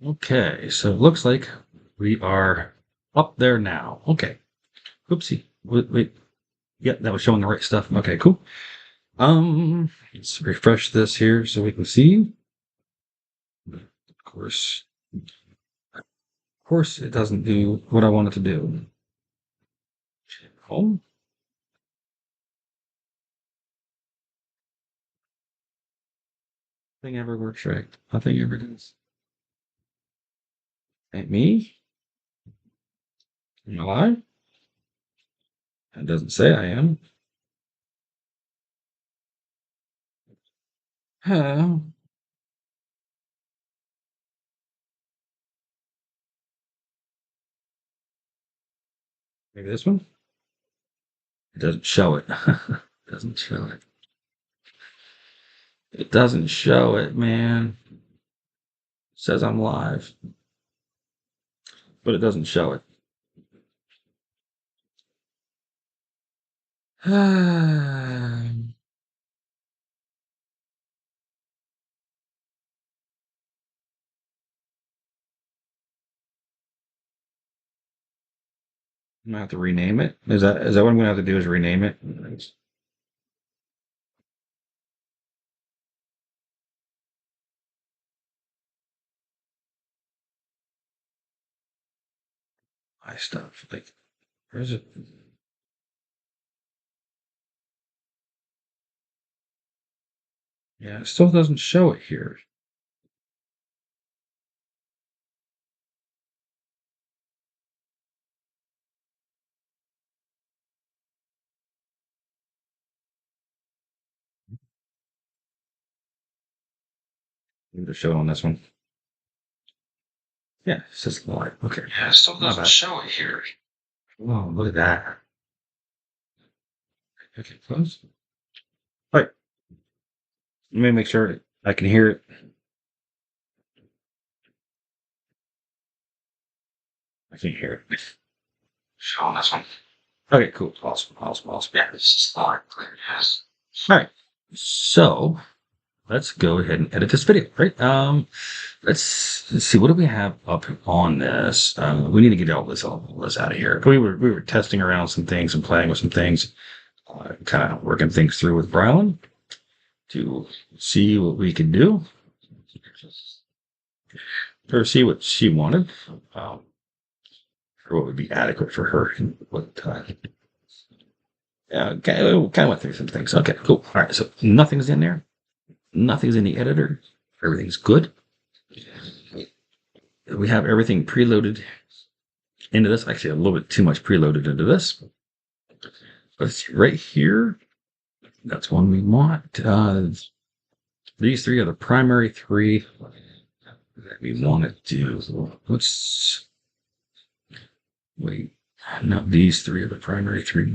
Okay, so it looks like we are up there now. Okay. Oopsie. Wait. Yeah, that was showing the right stuff. Okay, cool. Let's refresh this here so we can see. Of course, it doesn't do what I want it to do. Home. Nothing ever works right. Nothing ever does. Ain't me? Am I alive? It doesn't say I am. Huh. Maybe this one? It doesn't show it. It doesn't show it. It doesn't show it, man. It says I'm live, but it doesn't show it. I'm gonna have to rename it. Is that what I'm gonna have to do? Is rename it? My stuff. Like, where is it? Yeah, it still doesn't show it here. Maybe to show it on this one. Yeah, it says live. Okay. Yeah, it still doesn't show it here. Oh, look at that. Okay, close. All right. Let me make sure I can hear it. I can't hear it. Show on this one. Okay, cool. Awesome. Yeah, this is fine. Yes. All right. So let's go ahead and edit this video, right? Let's see what do we have up on this. We need to get all this out of here. We were testing around some things and playing with some things, kind of working things through with Brylan to see what we can do or see what she wanted, um, or what would be adequate for her and what yeah, okay, we kind of went through some things. Okay, cool. All right, so nothing's in there. Nothing's in the editor. Everything's good. We have everything preloaded into this. Actually, a little bit too much preloaded into this. Let's see, right here. That's one we want. These three are the primary three that we want to do. Let's wait. No, these three are the primary three.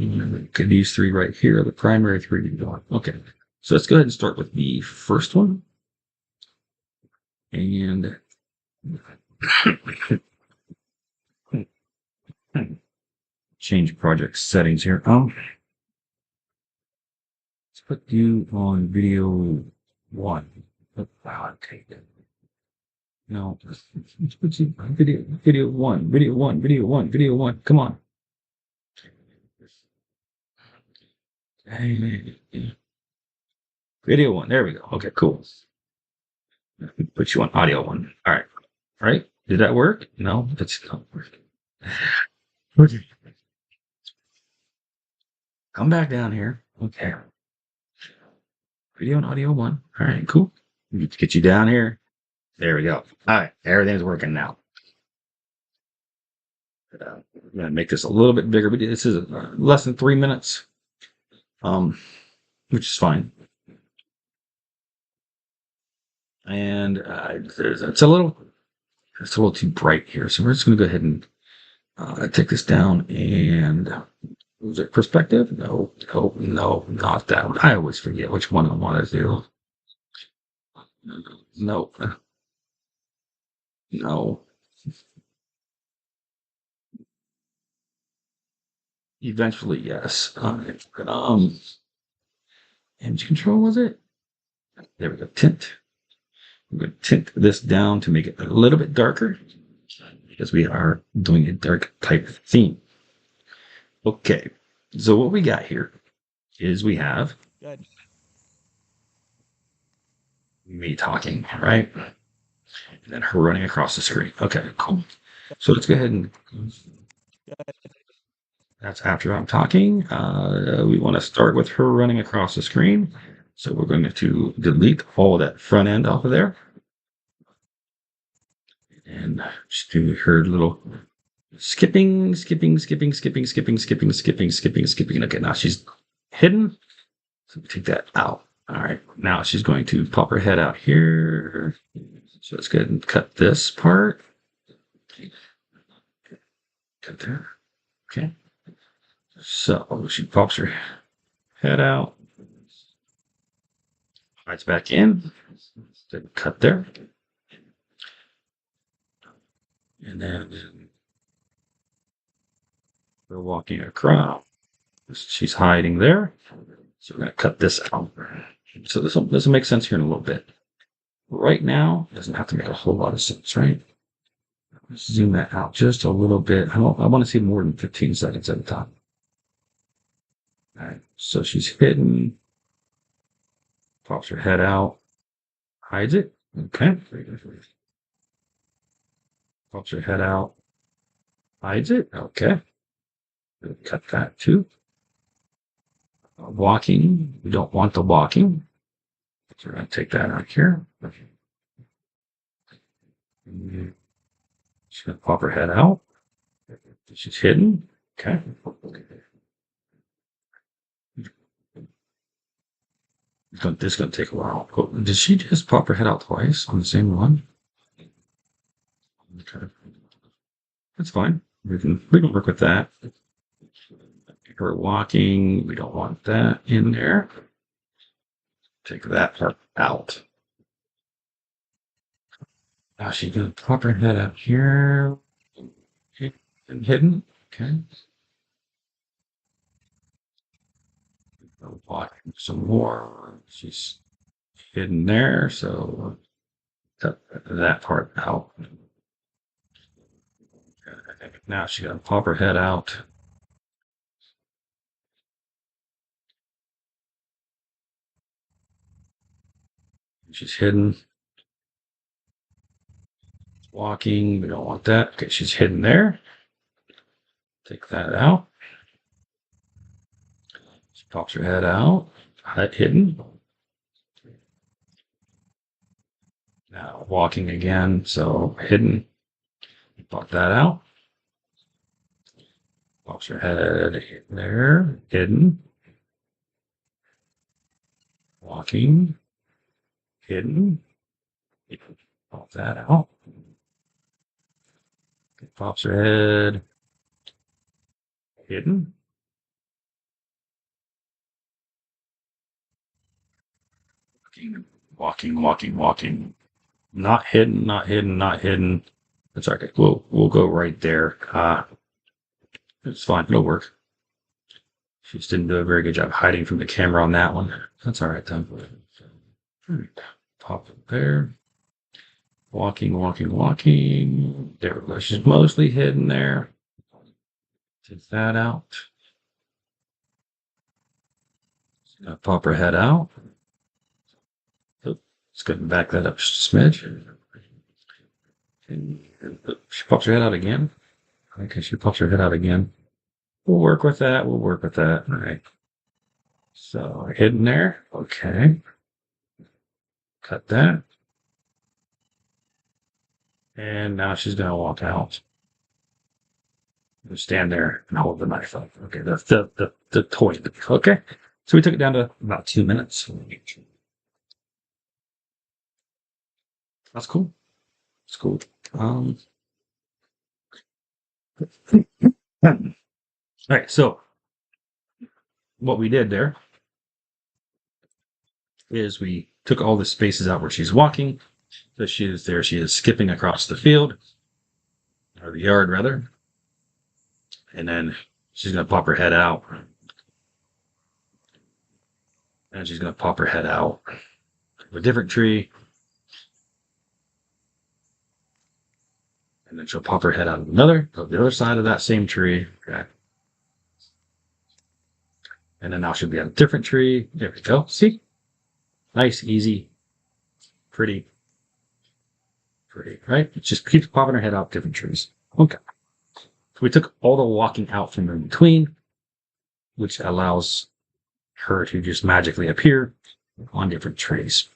Okay, these three right here are the primary three we want. Okay, so let's go ahead and start with the first one. And change project settings here. Let's put you on video one. Wow, okay. No, let's put you on video one. Come on. Video one. There we go. Okay, cool. Put you on audio one. All right. All right. Did that work? No, that's not working. Okay. Come back down here. Okay. Video and audio one. All right, cool. Get you down here. There we go. All right. Everything's working now. I'm gonna make this a little bit bigger, but this is less than 3 minutes, um, which is fine. And it's a little too bright here, so we're just gonna go ahead and take this down and was it perspective? No, not that one. I always forget which one I want to do. No, no. Eventually, yes. Image control was it? There we go. Tint. I'm going to tint this down to make it a little bit darker because we are doing a dark type theme. Okay, so what we got here is we have Good. me talking, right? And then her running across the screen. Okay, cool. So let's go ahead and that's after I'm talking. We want to start with her running across the screen. So we're going to delete all of that front end off of there. And just do her little skipping. Okay, now she's hidden. So we take that out. All right, now she's going to pop her head out here. So let's go ahead and cut this part. Cut there. Okay. So she pops her head out. Hides back in. Then cut there. And then we're walking across. She's hiding there. So we're going to cut this out. So this will make sense here in a little bit. Right now, it doesn't have to make a whole lot of sense, right? Let's zoom that out just a little bit. I want to see more than 15 seconds at a time. All right, so she's hidden. Pops her head out. Hides it. Okay. Pops her head out. Hides it. Okay. Cut that too. Walking. We don't want the walking. So we're going to take that out here. She's going to pop her head out. She's hidden. Okay. This is going to take a while. Oh, did she just pop her head out twice on the same one? Okay. That's fine. We can work with that. Her walking. We don't want that in there. Take that part out. Now she's going to pop her head out here and hidden. Okay. Walking some more. She's hidden there, so cut that part out. Now she's going to pop her head out. She's hidden. Walking. We don't want that. Okay, she's hidden there. Take that out. She pops her head out. Hidden. Now walking again, so hidden. Pop that out. Pops her head there. Hidden. Walking. Hidden. Pop that out. Pops her head. Hidden. Walking. Not hidden. That's okay. We'll go right there. It's fine. It'll work. She just didn't do a very good job hiding from the camera on that one. That's all right then. Pop it there. Walking. There we go. She's mostly hidden there. Take that out. She's gonna pop her head out. Let's go and back that up just a smidge. And she pops her head out again. Okay, she pops her head out again. We'll work with that. All right. So hidden there. Okay. Cut that. And now she's going to walk out. Stand there and hold the knife up. Okay, that's the toy. Okay. So we took it down to about 2 minutes. That's cool. It's cool. All right, so what we did there is we took all the spaces out where she's walking. So she is skipping across the field, or the yard rather. And then she's going to pop her head out. And she's going to pop her head out of a different tree. And then she'll pop her head out of the other side of that same tree. Okay. And then now she'll be on a different tree. There we go. See? Nice, easy, pretty, right? It just keeps popping her head out different trees. Okay. So we took all the walking out from in between, which allows her to just magically appear on different trees.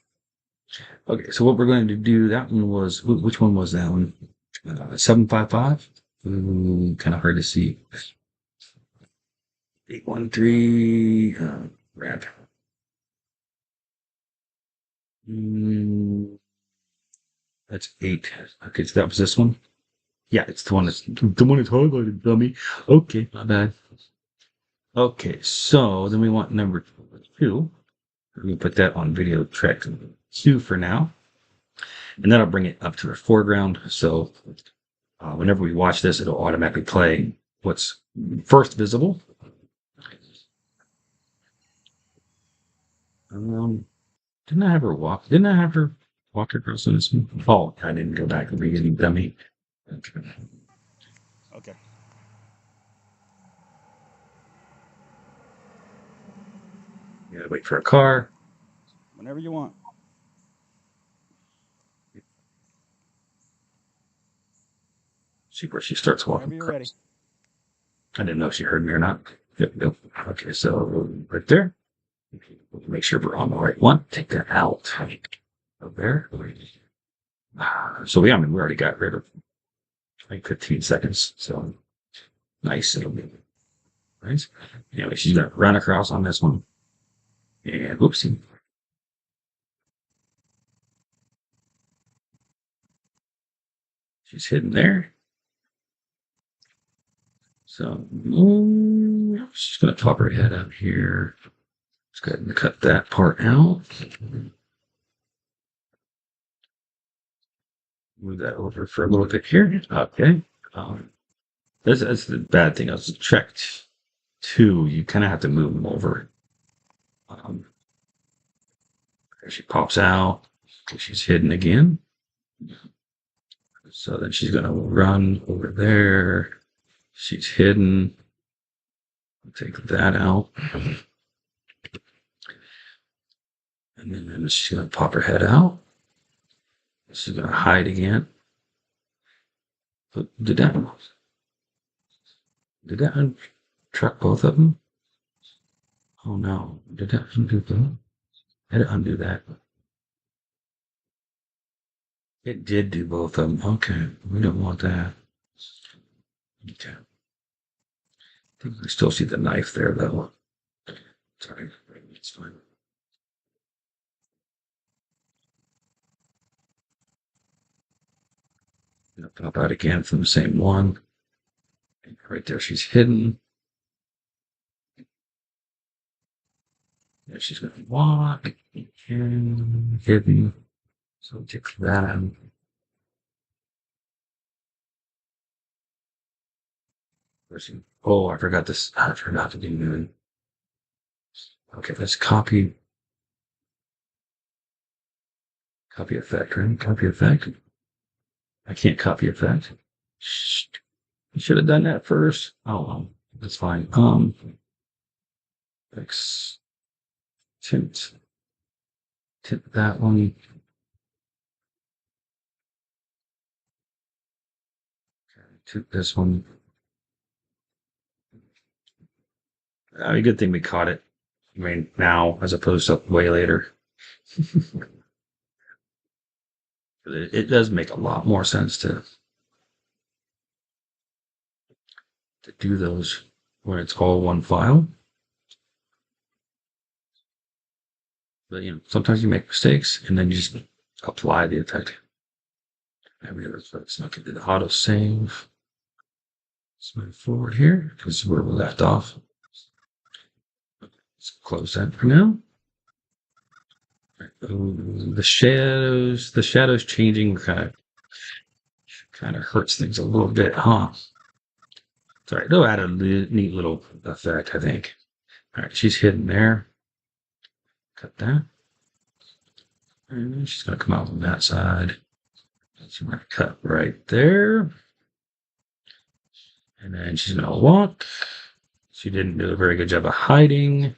Okay, so what we're going to do, that one was, which one was that one? 755? Kind of hard to see. 813, rat. That's 8. Okay, so that was this one. Yeah, it's the one that's highlighted, dummy. Okay, my bad. Okay, so then we want number 2. We're going to put that on video track 2 for now. And that'll bring it up to the foreground. So whenever we watch this, it'll automatically play what's first visible. Didn't I have her walk across in this one? Oh, I didn't go back to the beginning, dummy. Okay. You gotta wait for a car. Whenever you want. See where she starts walking. Whenever you're ready. I didn't know if she heard me or not. Yep, yep. Okay, so right there. Make sure we're on the right one. Take that out. Over there. So we already got rid of like 15 seconds. So nice. It'll be nice. Anyway, she's gonna run across on this one. And whoopsie. She's hidden there. So she's gonna pop her head up here. Let's go ahead and cut that part out. Move that over for a little bit here. Okay. That's the bad thing. I was checked 2. You kind of have to move them over. There she pops out. She's hidden again. So then she's going to run over there. She's hidden. Take that out. And then she's going to pop her head out. She's going to hide again. But did that untruck both of them? Oh no. Did that undo that? I had to undo that. It did do both of them. Okay. We don't want that. Okay. I think we still see the knife there though. Sorry. It's fine. Gonna pop out again from the same one. And right there, she's hidden. There she's gonna walk and hidden. So take that. Oh, I forgot this. I forgot to do that. Okay, let's copy. Copy effect, right? Copy effect. I can't copy effect. I should have done that first. Oh, well, that's fine. Fix tint that one. Okay, tint this one. A good thing we caught it. I mean, now as opposed to way later. It does make a lot more sense to do those when it's all one file. But sometimes you make mistakes and then you just apply the effect. Let's not get to the auto save. Let's move forward here because where we left off. Let's close that for now. The shadows changing kind of hurts things a little bit, huh? Sorry, they'll add a neat little effect, I think. All right, she's hidden there. Cut that. And then she's going to come out on that side. She's going to cut right there. And then she's going to walk. She didn't do a very good job of hiding.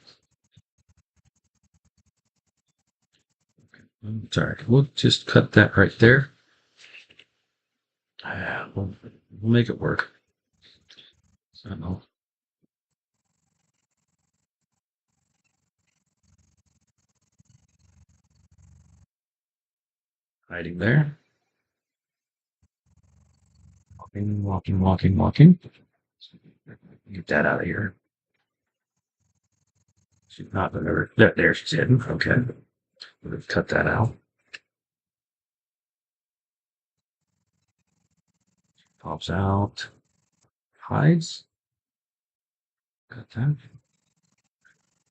Sorry, we'll just cut that right there. We'll make it work. I don't know. Hiding there. Walking, walking, walking, walking. Get that out of here. She's not gonna. There she's hidden. Okay. We'll cut that out. Pops out. Hides. Cut that.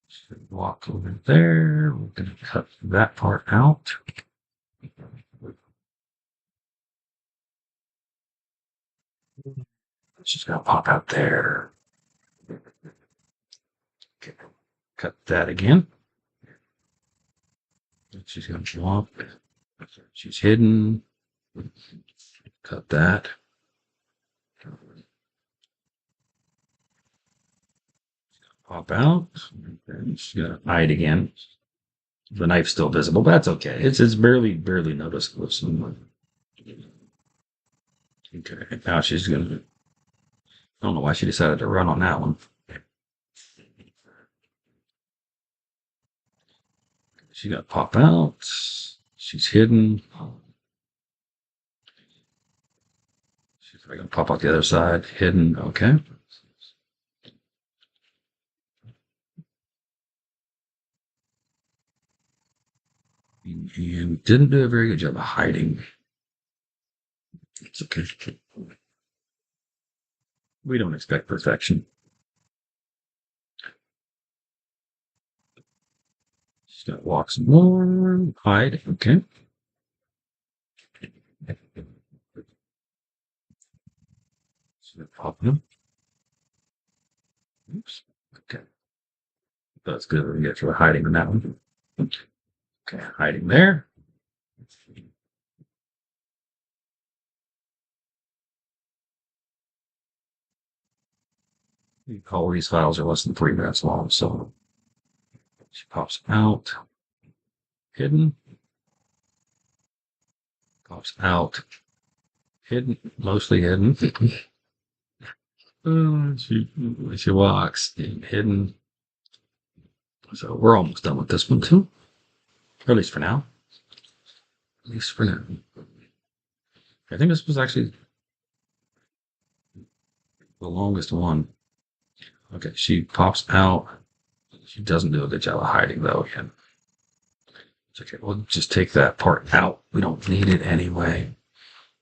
Should walk over there. We're gonna cut that part out. She's gonna pop out there. Okay. Cut that again. She's gonna walk. She's hidden. Cut that. Pop out. And she's gonna hide again. The knife's still visible, but that's okay. It's barely noticeable. Okay, now she's gonna. I don't know why she decided to run on that one. She's gonna pop out. She's hidden. She's gonna pop out the other side. Hidden. Okay. And didn't do a very good job of hiding. It's okay. We don't expect perfection. She's gonna walk some more. Hide. Okay. She's gonna pop in. Oops. Okay. That's good. We get to hiding on that one. Okay, hiding there. All these files are less than 3 minutes long, so she pops out. Hidden. Pops out. Hidden. Mostly hidden. She walks. Hidden. So we're almost done with this one too. Or at least for now. At least for now. I think this was actually the longest one. Okay, she pops out. She doesn't do a good job of hiding though again. It's okay, we'll just take that part out. We don't need it anyway.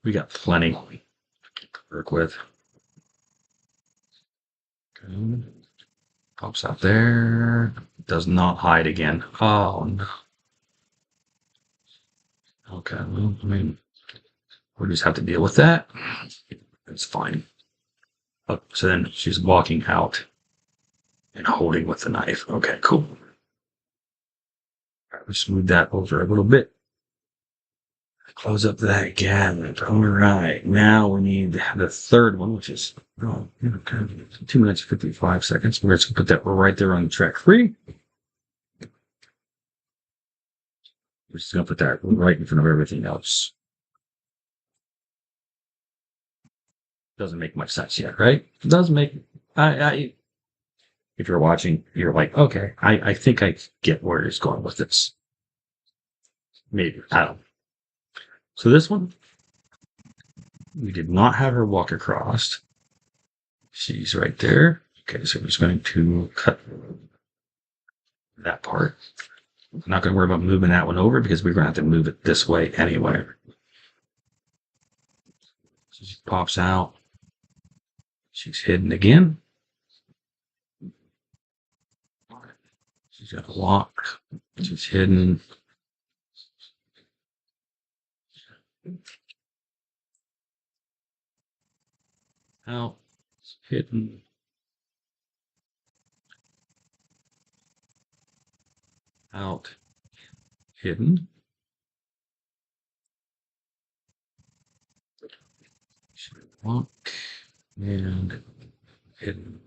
We got plenty to work with. Okay. Pops out there. Does not hide again. Oh no. Okay, well, I mean, we'll just have to deal with that. It's fine. Oh, so then she's walking out and holding with the knife. Okay, cool. All right, let's move that over a little bit. Close up that cabinet. All right, now we need the third one, which is 2 minutes 55 seconds. We're just gonna put that right there on track 3. We're just gonna put that right in front of everything else. Doesn't make much sense yet, right? It does make. If you're watching, you're like, okay, I think I get where he's going with this. Maybe I don't. So this one, we did not have her walk across. She's right there. Okay, so we're just going to cut that part. I'm not going to worry about moving that one over because we're going to have to move it this way anyway. So she pops out. She's hidden again. She's got a walk. She's hidden. Out. Hidden. Out. Hidden. Walk. And hidden.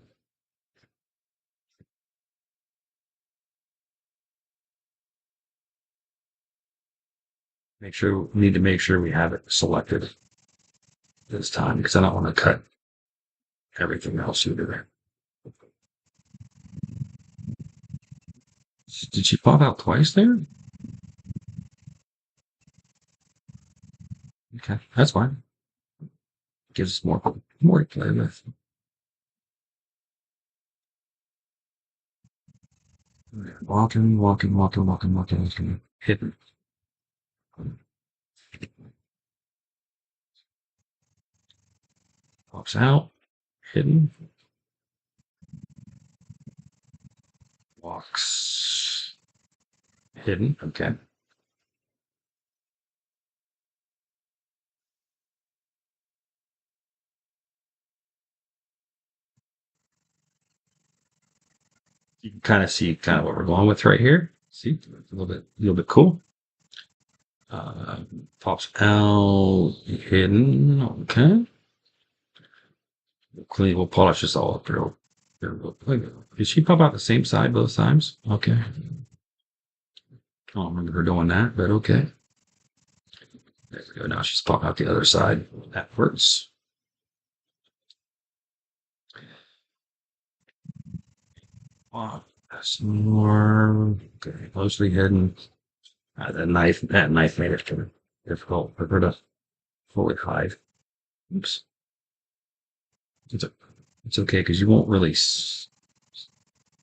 Need to make sure we have it selected this time because I don't want to cut everything else either. Did she pop out twice there? Okay, that's fine. Gives us more to play with. Walking. Hidden. Pops out. Hidden. Walks. Hidden. Okay. You can kind of see what we're going with right here. See, a little bit cool. Pops out, hidden. Okay. We'll polish this all up through. Did she pop out the same side both times? Okay. I don't remember her doing that, but okay. There we go. Now she's popping out the other side. That works. That's more. Okay, mostly hidden. That knife made it kind of difficult for her to fully hide. Oops. It's okay because you won't really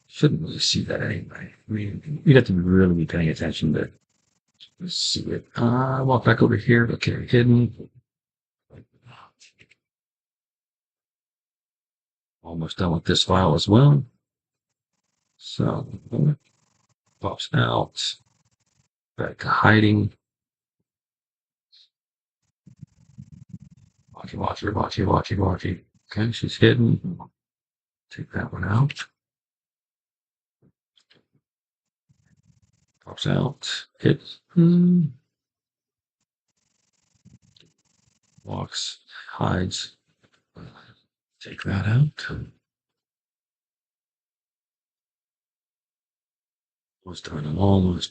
shouldn't really see that anyway. I mean, you'd have to really be paying attention to see it. Walk back over here. Okay, hidden. Almost done with this file as well. So pops out. Back to hiding. Watchy. Okay, she's hidden. Take that one out. Pops out. Hits. Walks. Hides. Take that out. Almost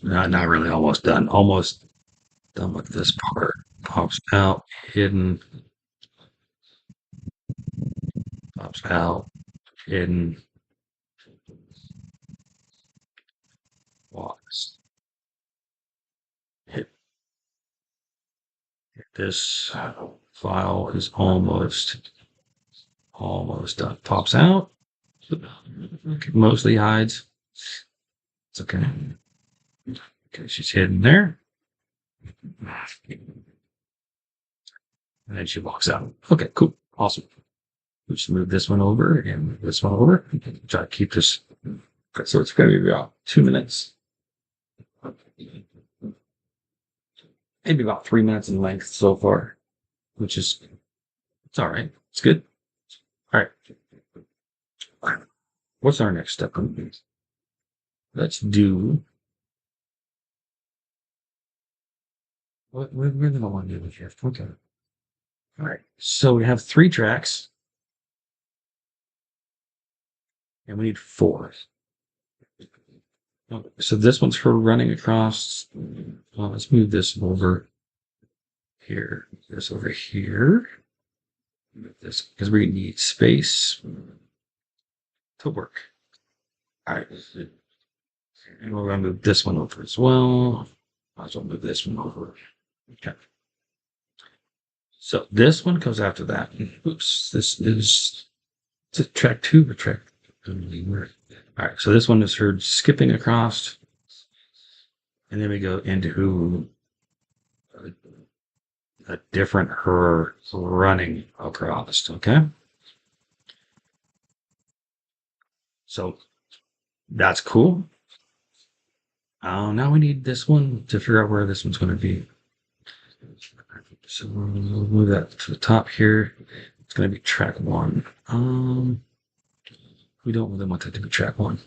done. Not really almost done. Almost done with this part. Pops out. Hidden. Pops out. Hidden. Walks. Hit. This file is almost done. Pops out. Mostly hides. It's okay. Okay, she's hidden there. And then she walks out. Okay, cool. Awesome. We just move this one over and move this one over. Try to keep this. Okay, so it's going to be about 2 minutes. Maybe about 3 minutes in length so far, which is, it's all right. It's good. All right. What's our next step? Let's do. What did I want to do with here? Okay. All right. So we have 3 tracks. And we need 4. So this one's for running across. Let's move this over here. This over here. Move this because we need space to work. All right. And we're going to move this one over as well. Might as well move this one over. Okay. So this one comes after that. Oops. This is track 2 or track. All right, so this one is her skipping across, and then we go into a different her running across. Okay, so that's cool. Now we need this one to figure out where this one's going to be. So we'll move that to the top here. It's going to be track 1. We don't really want that to be track 1.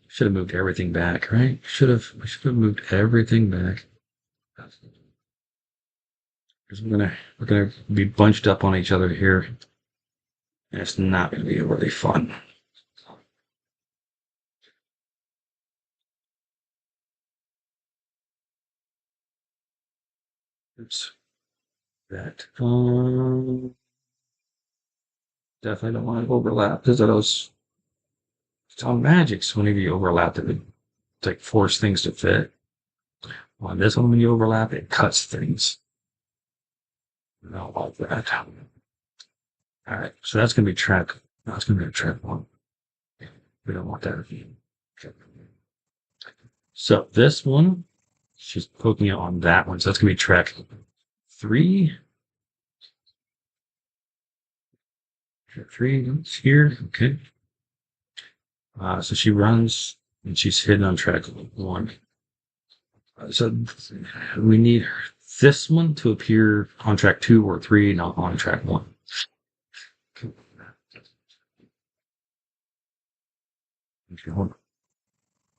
Should have moved everything back, right? We should have moved everything back. Because we're gonna be bunched up on each other here. And it's not going to be really fun. Oops. That. Definitely don't want to overlap because those. It's on Magics. Whenever you overlap, it would like force things to fit. On this one, when you overlap, it cuts things. I don't like that. All right, so that's going to be track. That's going to be track one. We don't want that. Okay. So this one, she's poking it on that one. So that's going to be track 3. Track 3 is here. Okay. So she runs and she's hidden on track 1. So we need this one to appear on track 2 or 3, not on track 1.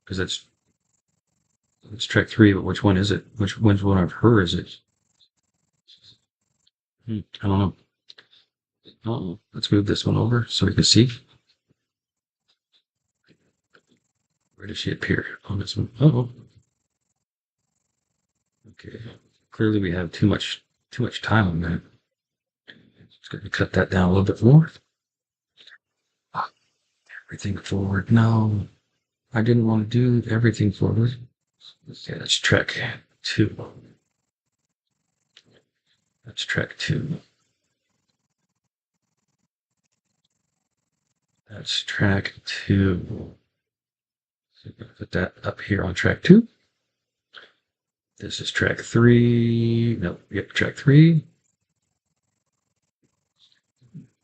Because it's track 3, but which one is it? Which one of her is it? I don't know. Oh, let's move this one over so we can see. Where does she appear on this one? Oh, okay. Clearly, we have too much time on that. Just going to cut that down a little bit more. Everything forward. No, I didn't want to do everything forward. Okay, that's track 2. That's track 2. That's track 2. So put that up here on track 2. This is track 3. No, yep, track 3.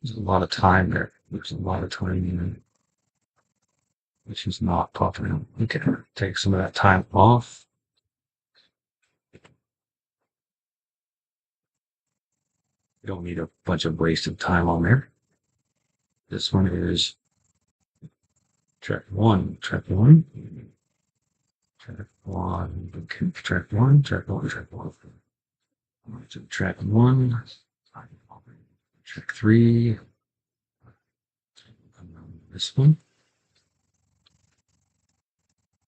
There's a lot of time there. There's a lot of time in which is not popping out. Okay, take some of that time off. We don't need a bunch of wasted time on there. This one is track 1. Track 1. Track 1. Okay, track 1. Track 1. Track 1. Track 1. Track 3. This one.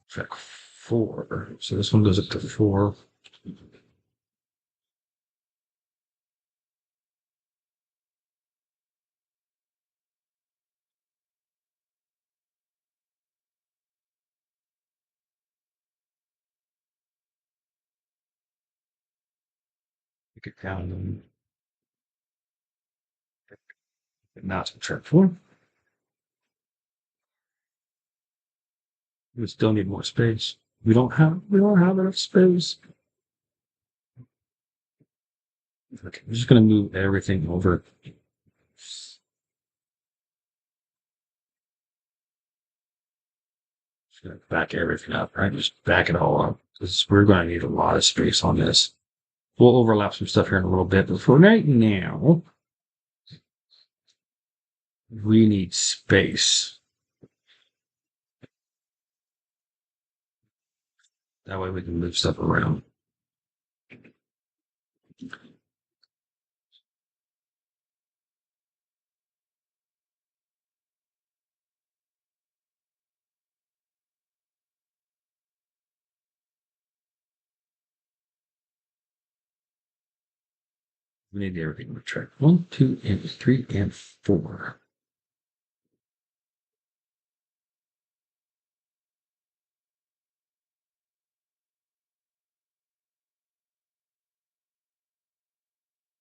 Track 4. So this one goes up to 4. Pick it down. Now it's track 4. We still need more space. We don't have enough space. Okay, I'm just gonna move everything over. Just gonna back everything up, right? Just back it all up. Because we're gonna need a lot of space on this. We'll overlap some stuff here in a little bit, but for right now, we need space. That way we can move stuff around. We need everything to track 1, 2, and 3, and 4.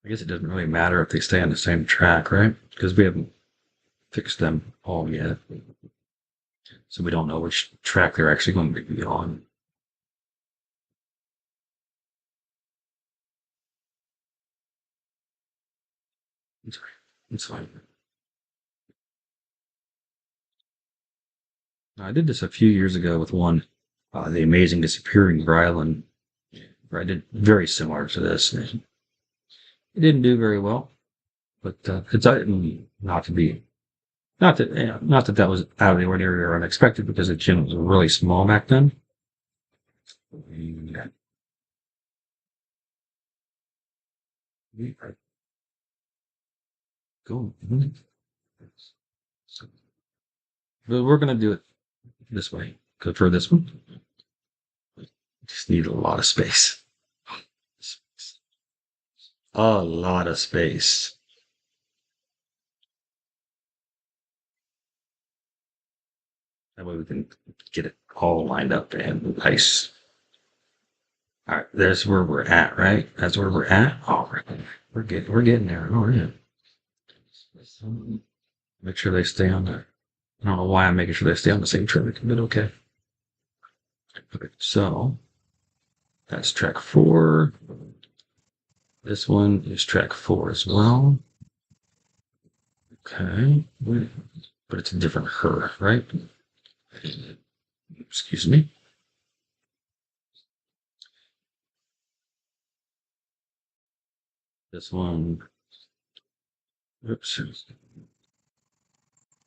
I guess it doesn't really matter if they stay on the same track, right? Because we haven't fixed them all yet. So we don't know which track they're actually going to be on. It's fine. I did this a few years ago with one, The Amazing Disappearing Rylan, where I did very similar to this. It didn't do very well, but it's not to be, not that that was out of the ordinary or unexpected because the gym was really small back then. And, cool. But we're gonna do it this way. Go for this one. Just need a lot of space. A lot of space. That way we can get it all lined up and nice. All right, that's where we're at, right? That's where we're at. Oh, we're getting there. Oh, yeah. Make sure they stay on the. I don't know why I'm making sure they stay on the same track, but okay. Okay, so that's track 4. This one is track 4 as well. Okay, but it's a different her, right? Excuse me. This one. Oops.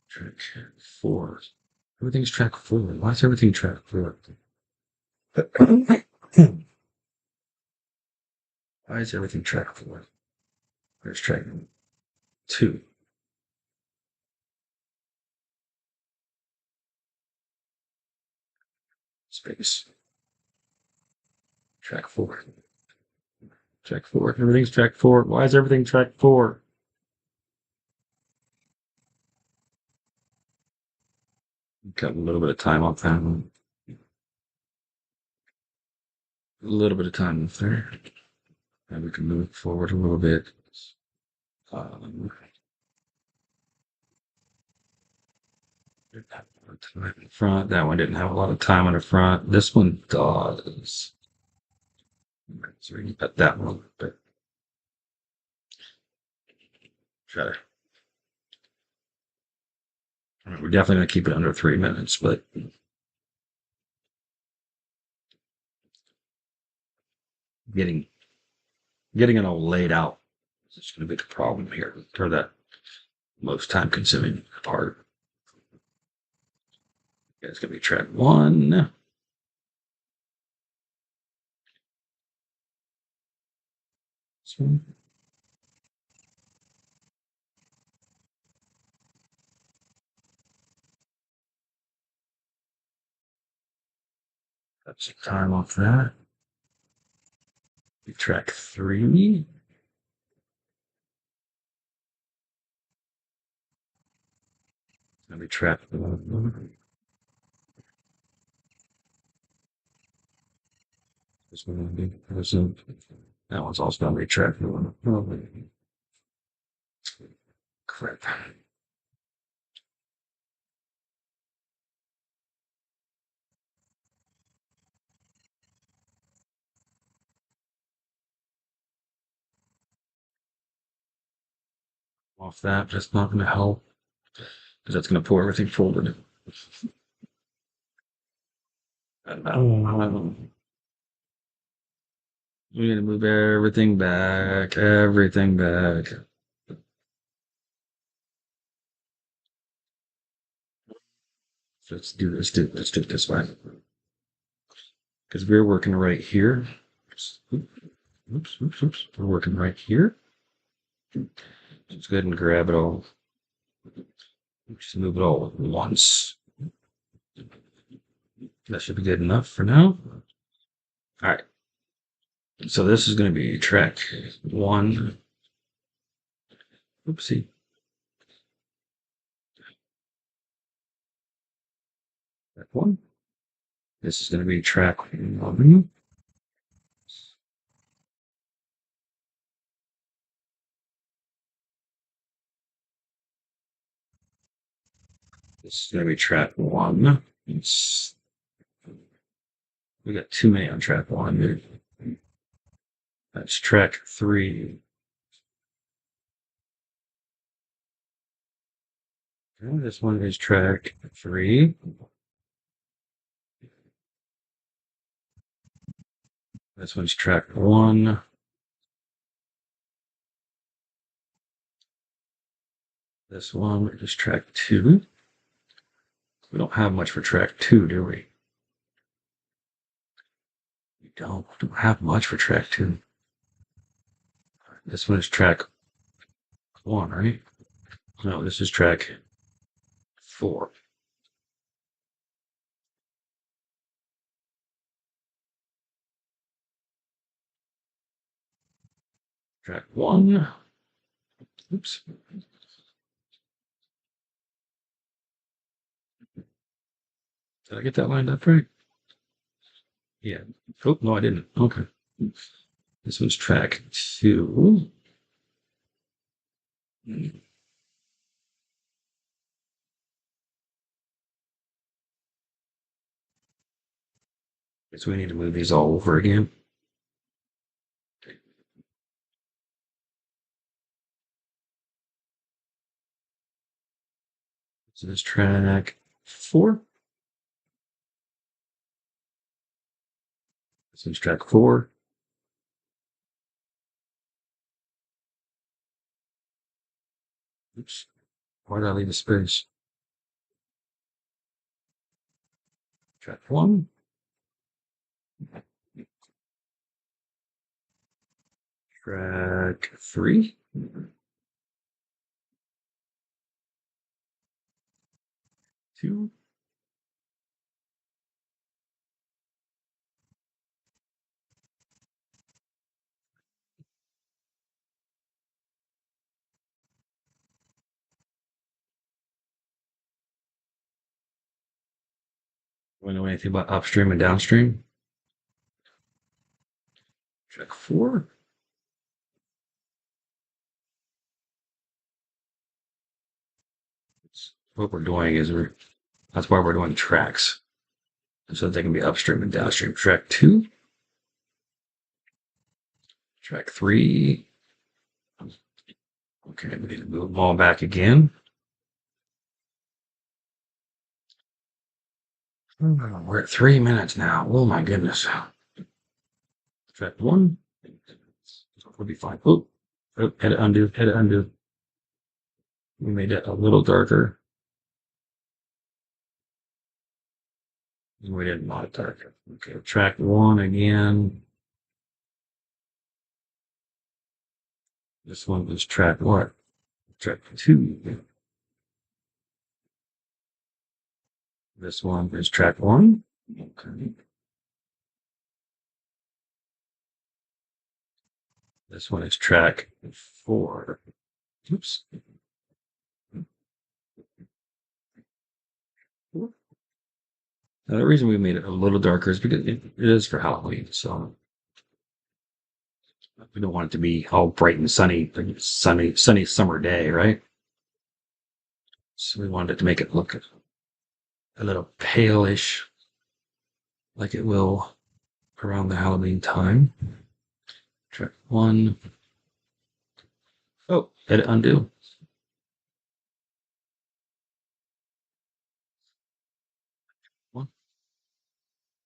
Track 4. Everything's track 4. Why is everything track 4? Why is everything track 4? Where's track 2? Space. Track 4. Track 4. Everything's track 4. Why is everything track 4? Got a little bit of time off that one. A little bit of time off there. And we can move forward a little bit. Didn't have a lot of time in front. That one didn't have a lot of time on the front. This one does. So we can cut that one a little bit. Try to. I mean, we're definitely going to keep it under 3 minutes, but getting it all laid out is going to be the problem here, or that most time consuming part. Yeah, it's going to be track 1. This one. That's the time off that. Track 3. Let me track 1. This one will be present. That one's also going to be track 1. Crap. Off that, that's not going to help because that's going to pull everything forward. We're going to move everything back, everything back. Let's do this. Let's do it this way. Because we're working right here. Oops. We're working right here. Let's go ahead and grab it all. Just move it all at once. That should be good enough for now. All right. So this is going to be track 1. Oopsie. Track 1. This is going to be track 1. This is going to be track 1. We got too many on track 1. That's track 3. Okay, this one is track 3. This one's track 1. This one is track 2. We don't have much for track 2, do we? We don't have much for track 2. This one is track 1, right? No, this is track 4. Track 1. Oops. Did I get that lined up right? Yeah. Oh, no, I didn't. Okay. This one's track 2. So we need to move these all over again. So this track 4. This is track 4. Oops. Why did I leave a space? Track 1. Track 3. 2. Do I know anything about upstream and downstream? Track 4. What we're doing is that's why we're doing tracks. So they can be upstream and downstream. Track 2. Track 3. Okay, we need to move them all back again. We're at 3 minutes now. Oh my goodness. Track 1. We'll be fine. Oh, edit undo, edit undo. We made it a little darker. We didn't want it darker. Okay, track 1 again. This one is track what? Track 2. This one is track 1. Okay. This one is track 4. Oops. Now, the reason we made it a little darker is because it is for Halloween, so we don't want it to be all bright and sunny, like sunny summer day, right? So we wanted to make it look a little palish, like it will around the Halloween time. Track 1. Oh, edit undo.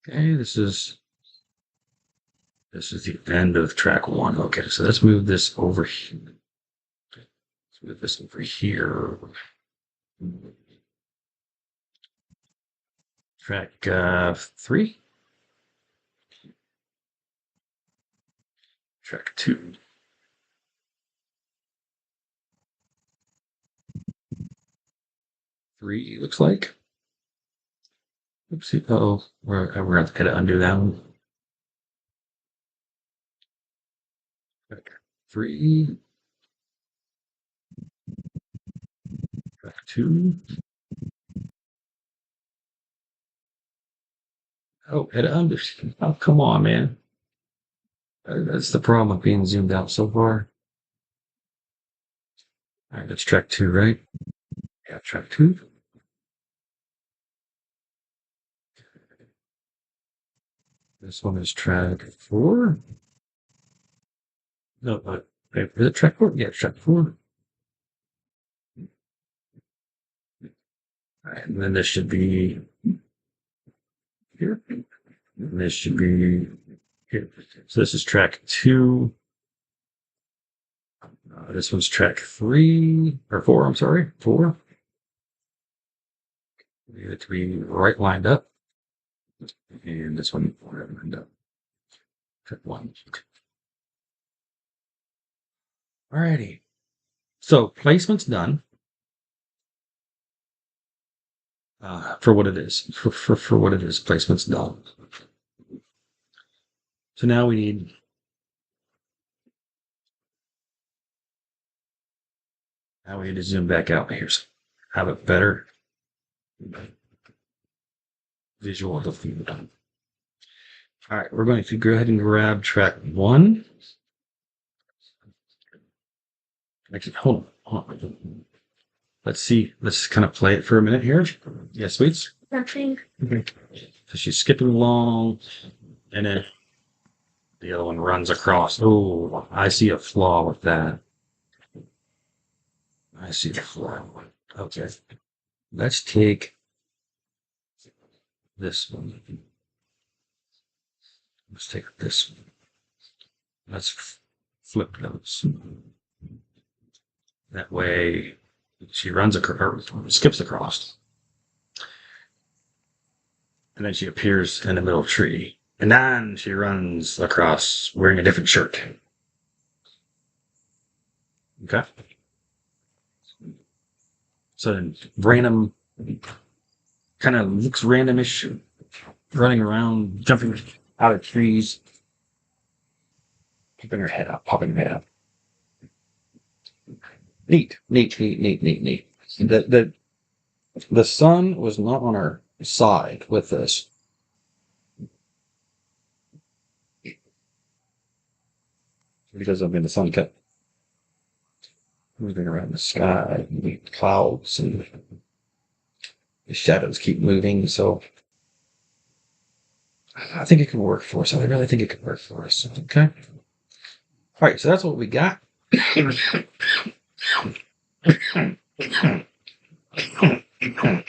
Okay, this is the end of track 1. Okay, so let's move this over here. Let's move this over here. Track 3. Track 2. 3 looks like. Oopsie. Oh, we're going to edit undo that one. Track 3. Track 2. Oh, edit undo. Oh, come on, man. That's the problem with being zoomed out so far. All right, that's track 2, right? Yeah, track 2. This one is track 4. No, wait, is it track 4? Yeah, it's track 4. All right, and then this should be here. And this should be here. So this is track 2. This one's track 3 or 4. I'm sorry, 4. We need it to be right lined up, and this one right lined up. Track 1. Alrighty. So placement's done. for what it is. For what it is, placement's done. So now we need to zoom back out here. So have a better visual of the food. All right, we're going to go ahead and grab track 1. Actually, hold on. Let's see. Let's kind of play it for a minute here. Yes, sweets? Nothing. Okay. So she's skipping along, and then the other one runs across. Oh, I see a flaw with that. I see the flaw. Okay. Let's take this one. Let's take this one. Let's flip those. That way, she runs across, or skips across. And then she appears in the middle of the tree. And then she runs across wearing a different shirt. Okay? So then random, kind of looks randomish, running around, jumping out of trees, popping her head up. Neat. The sun was not on our side with this. Because the sun kept moving around the sky, the clouds, and the shadows keep moving. So I think it can work for us. I really think it can work for us. Okay. All right. So that's what we got.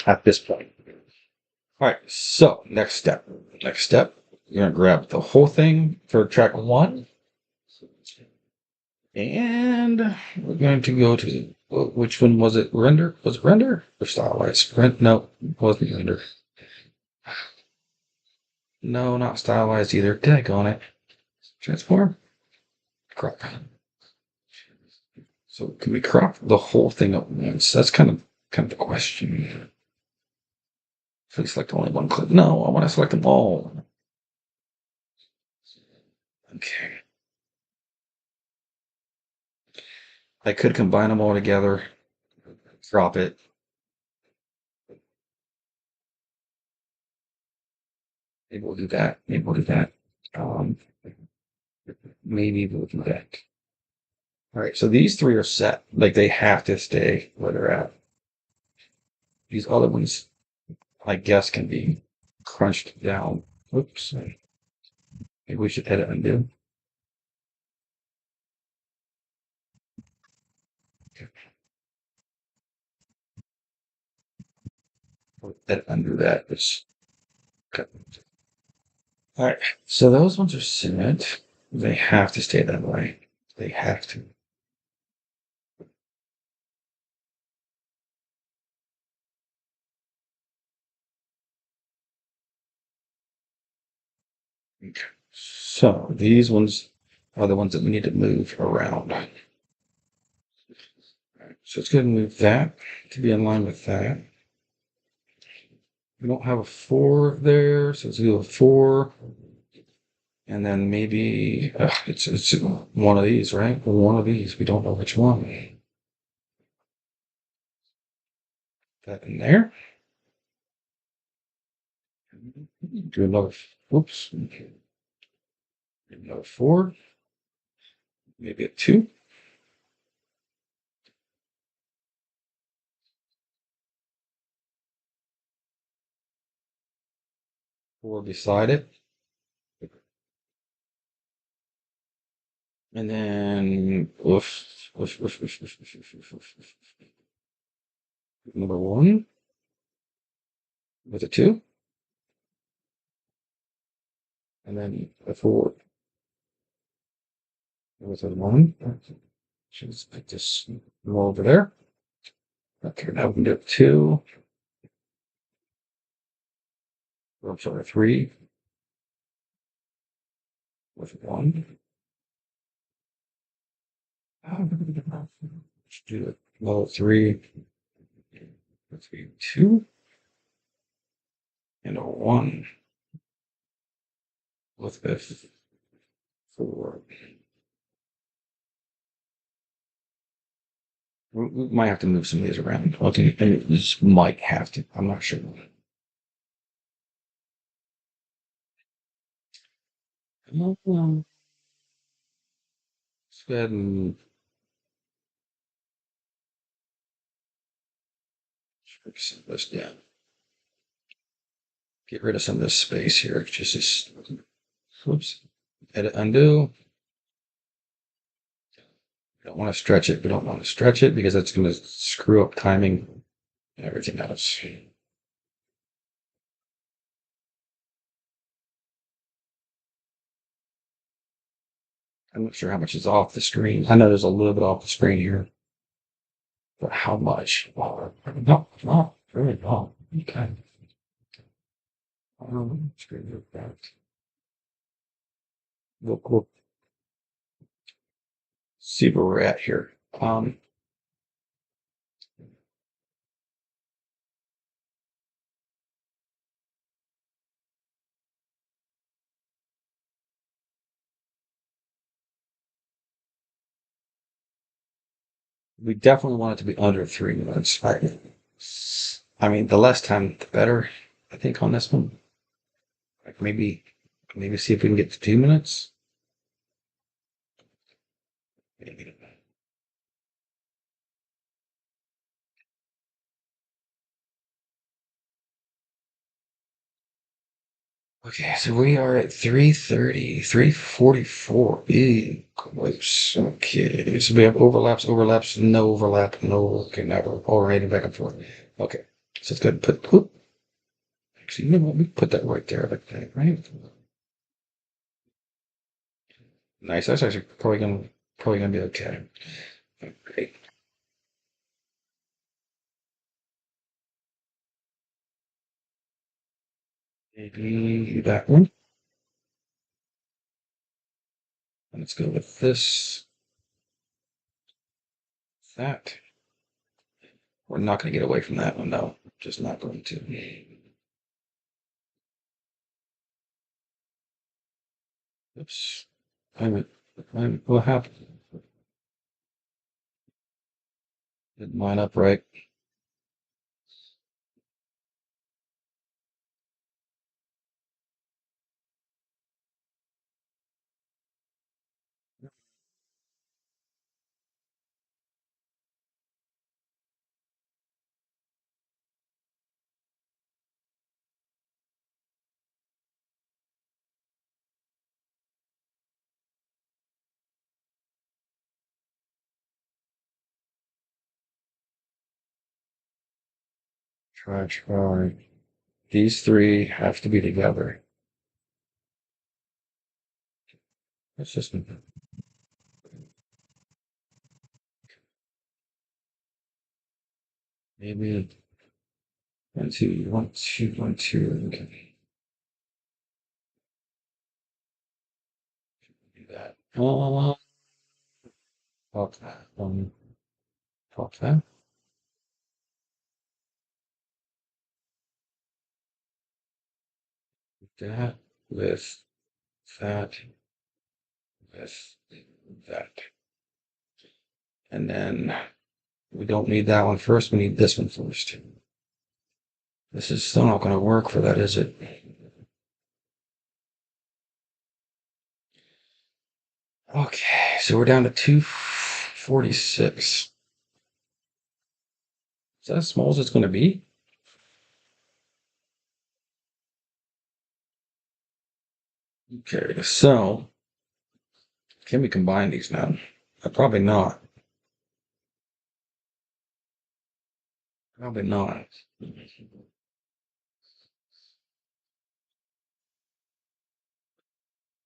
At this point. All right. So next step. You're going to grab the whole thing for track 1. And we're going to go to, which one was it? Render? Was it render or stylized? No, it wasn't render. No, not stylized either. Daggone it. Transform? Crop. So can we crop the whole thing at once? That's kind of the question. Please select only one clip. No, I want to select them all. Okay. I could combine them all together, drop it. Maybe we'll do that. Maybe we'll do that. All right, so these 3 are set. Like, they have to stay where they're at. These other ones, I guess, can be crunched down. Oops. Maybe we should edit undo. Edit undo that. Okay. All right, so those ones are set. They have to stay that way. They have to. Okay. So these ones are the ones that we need to move around. All right, so let's go ahead and move that to be in line with that. We don't have a 4 there, so let's do a 4. And then maybe it's one of these, right? One of these. We don't know which one. That in there. Do another. Whoops. Another 4. Maybe a 2. 4 beside it. And then number 1 with a 2. And then a 4 with a 1. So let's put this more over there. Okay, now we can do a 2. I'm sorry, 3 with 1. Let's do another 3 with 2. and a 1 with F4. We might have to move some of these around. Okay, and this might have to. I'm not sure. Let's go ahead and set this down. Get rid of some of this space here. Just whoops. Edit, undo. Don't want to stretch it. We don't want to stretch it because that's going to screw up timing and everything else. I'm not sure how much is off the screen. I know there's a little bit off the screen here, but how much? Not very long. Okay. Screen back. We'll see where we're at here. We definitely want it to be under 3 minutes. I mean, the less time, the better. I think on this one, like maybe see if we can get to 2 minutes. Maybe. Okay, so we are at 3:30, 3:44. Ew, close. Okay, so we have overlaps, no overlap, no. Okay, now we're alternating back and forth. Okay, so let's go ahead and put. Actually, you know what? We put that right there, like that, right? Nice. That's actually probably gonna be okay. Great. Maybe that one. And let's go with this. That. We're not going to get away from that one, though. Just not going to. Oops. What happened? Didn't line up right. Try. These three have to be together. Let's just. Maybe 1, 2, 1, 2, 1, 2. Okay. Do that. Talk that. Talk that. That with that with that. And then we don't need that one first. We need this one first. This is still not going to work for that, is it? Okay, so we're down to 246. Is that as small as it's going to be? Okay, so can we combine these now? Probably not. Probably not.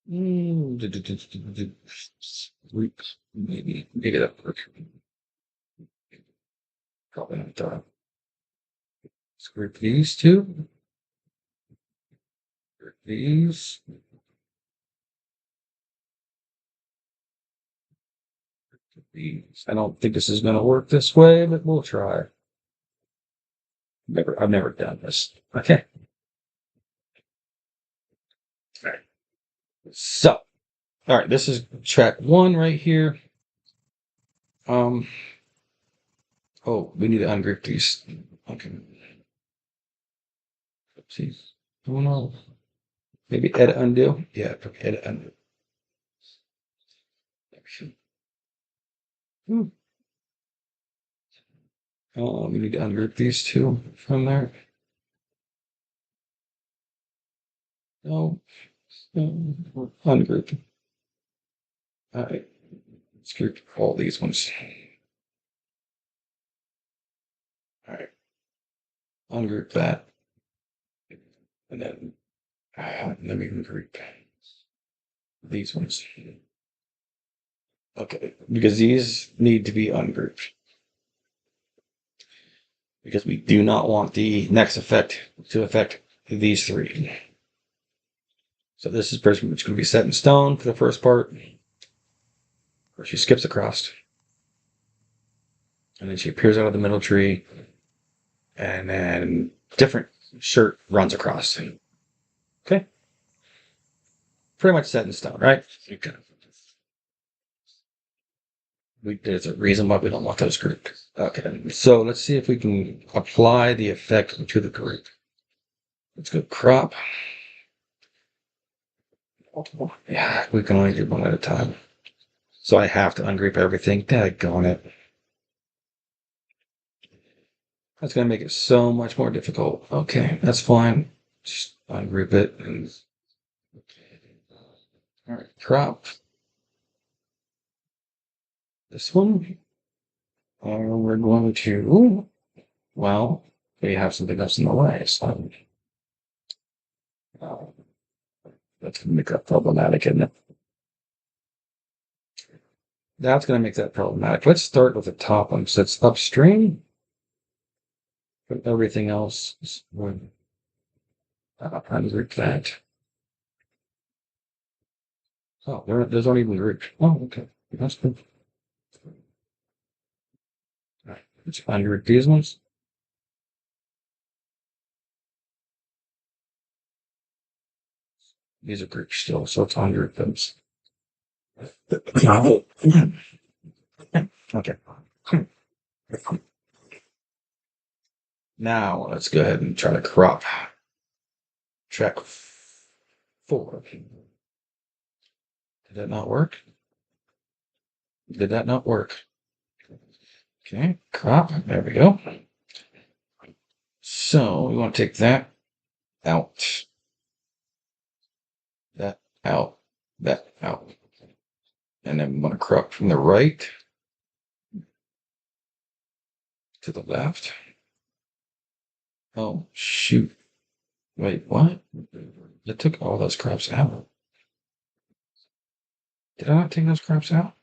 Maybe that work. Probably not done. Let's group these two. Group these. These. I don't think this is going to work this way, but we'll try. I've never done this. Okay. So, all right, this is track 1 right here. Oh, we need to ungroup these. Okay. Oopsies. Oh no. Maybe edit undo. Yeah, edit undo. Hmm. We need to ungroup these two from there. No. Ungroup. All right. Let's group all these ones. All right. Ungroup that. And then let me group these ones. Okay. Because these need to be ungrouped. Because we do not want the next effect to affect these three. So this is pretty much going to be set in stone for the first part. Where she skips across. And then she appears out of the middle tree. And then different shirt runs across. Okay. Pretty much set in stone, right? Okay. There's a reason why we don't want those grouped. Okay. So let's see if we can apply the effect to the group. Let's go crop. Yeah, we can only do one at a time. So I have to ungroup everything. Daggone it. That's going to make it so much more difficult. Okay, that's fine. Just ungroup it. And... All right, crop. This one. We're going to... Well, we have something else in the way. So that's going to make that problematic, isn't it? That's going to make that problematic. Let's start with the top one. So it's upstream. But everything else is going ungroup that. Oh, there's not even group. Oh, okay. That's good. All right. Let's ungroup these ones. These are grouped still, so it's ungroup those. Okay. Now let's go ahead and try to crop track 4. Did that not work? Did that not work? Okay, crop. There we go. So we want to take that out, that out, that out. And then we want to crop from the right to the left. Oh, shoot. Wait, what? It took all those crops out. Did I not take those crops out?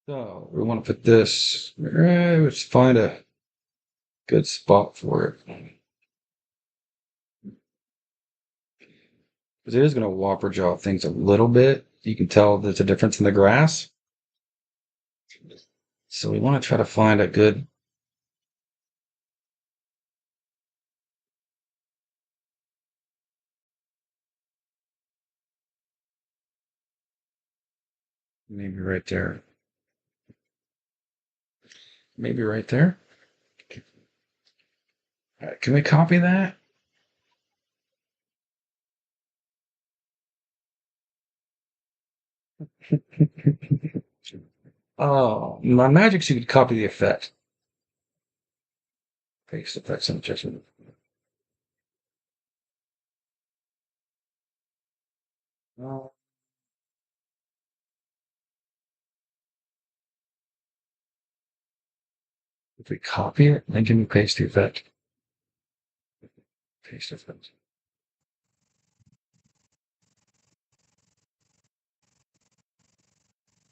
So we want to put this, let's find a good spot for it. Because it is going to whopper jaw things a little bit. You can tell there's a difference in the grass. So we want to try to find a good... Maybe right there. Maybe right there. All right, can we copy that? Oh, my magic, you could copy the effect. Paste effects and adjustment. Oh. If we copy it, then can we paste the effect? Paste effect.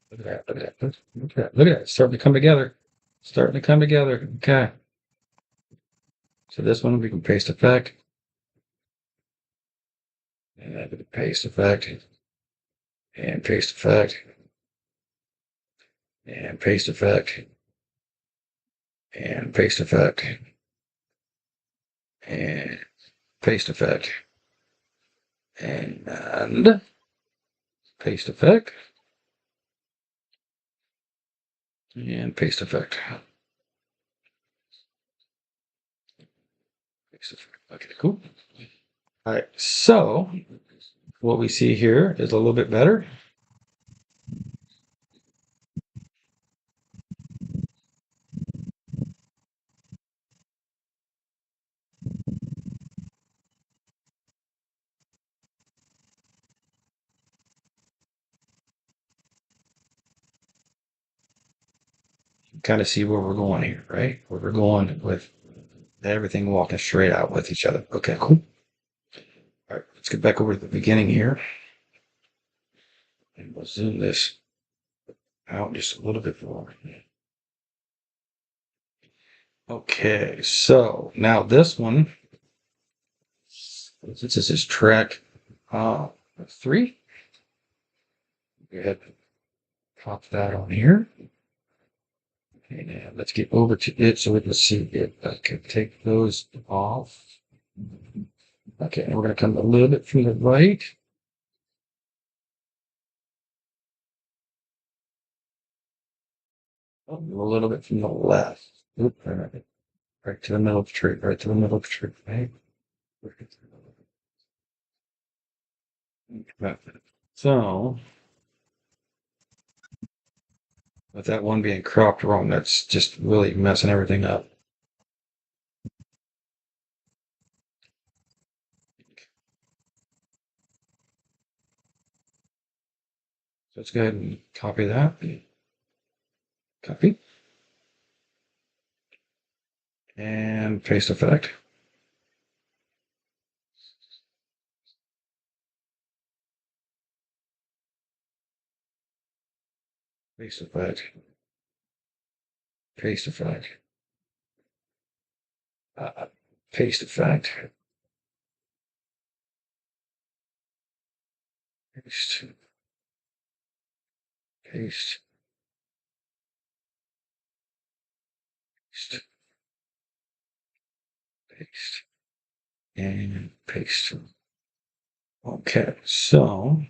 Look at that. Look at that. Look at that. Look at that. It's starting to come together. Starting to come together. Okay. So this one we can paste effect. And paste effect. And paste effect. And paste effect. And paste effect. And paste effect. And paste effect. And paste effect. Paste effect. Okay, cool. All right, so what we see here is a little bit better. Kind of see where we're going here, right? Where we're going with everything walking straight out with each other. Okay, cool. All right, let's get back over to the beginning here. And we'll zoom this out just a little bit more. Okay, so now this one, since this is track 3, go ahead and pop that on here. Okay, now let's get over to it so we can see it. I can take those off. Okay, and we're going to come a little bit from the right. A little bit from the left. Oop, right to the middle of the tree, right to the middle of the tree, right? So, with that one being cropped wrong, that's just really messing everything up. So let's go ahead and copy that. Copy. And paste effect. Paste effect. Paste effect. Paste effect. Paste. Paste. Paste. Paste. And paste. Okay, so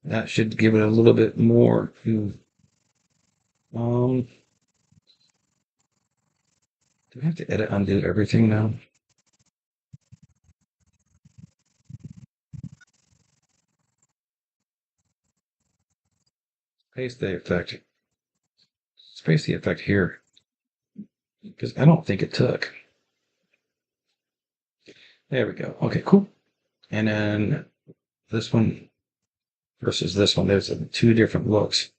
that should give it a little bit more. Do we have to edit undo everything now? Paste the effect. Let's paste the effect here. Because I don't think it took. There we go. Okay, cool. And then this one versus this one, there's 2 different looks.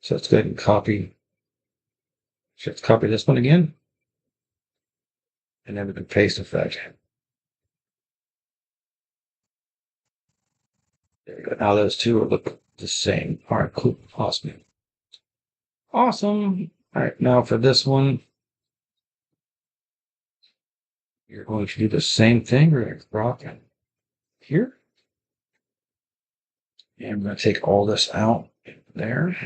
So let's go ahead and copy. Let's copy this one again. And then we can paste effect. There we go. Now those 2 look the same. All right, cool. Awesome. Awesome. All right, now for this one, you're going to do the same thing. We're going to crop here. And I'm going to take all this out there.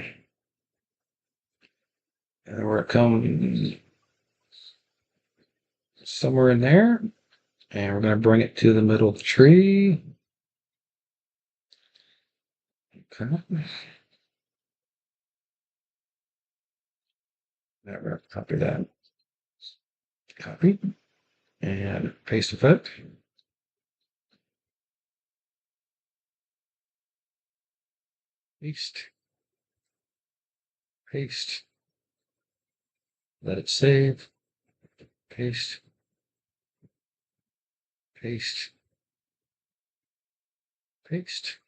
And then we're going to come somewhere in there. And we're going to bring it to the middle of the tree. Okay. Now we're going to copy that. Copy. And paste effect. Paste. Paste. Let it save. Paste. Paste. Paste.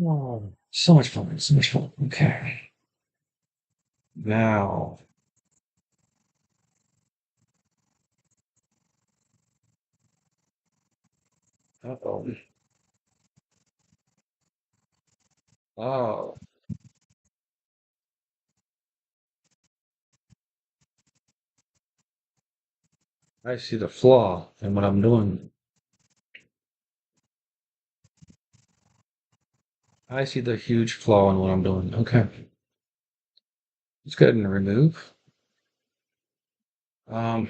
Oh, so much fun. So much fun. Okay. Now. Uh-oh. Oh, I see the flaw in what I'm doing. I see the huge flaw in what I'm doing. Okay. Let's go ahead and remove. Um,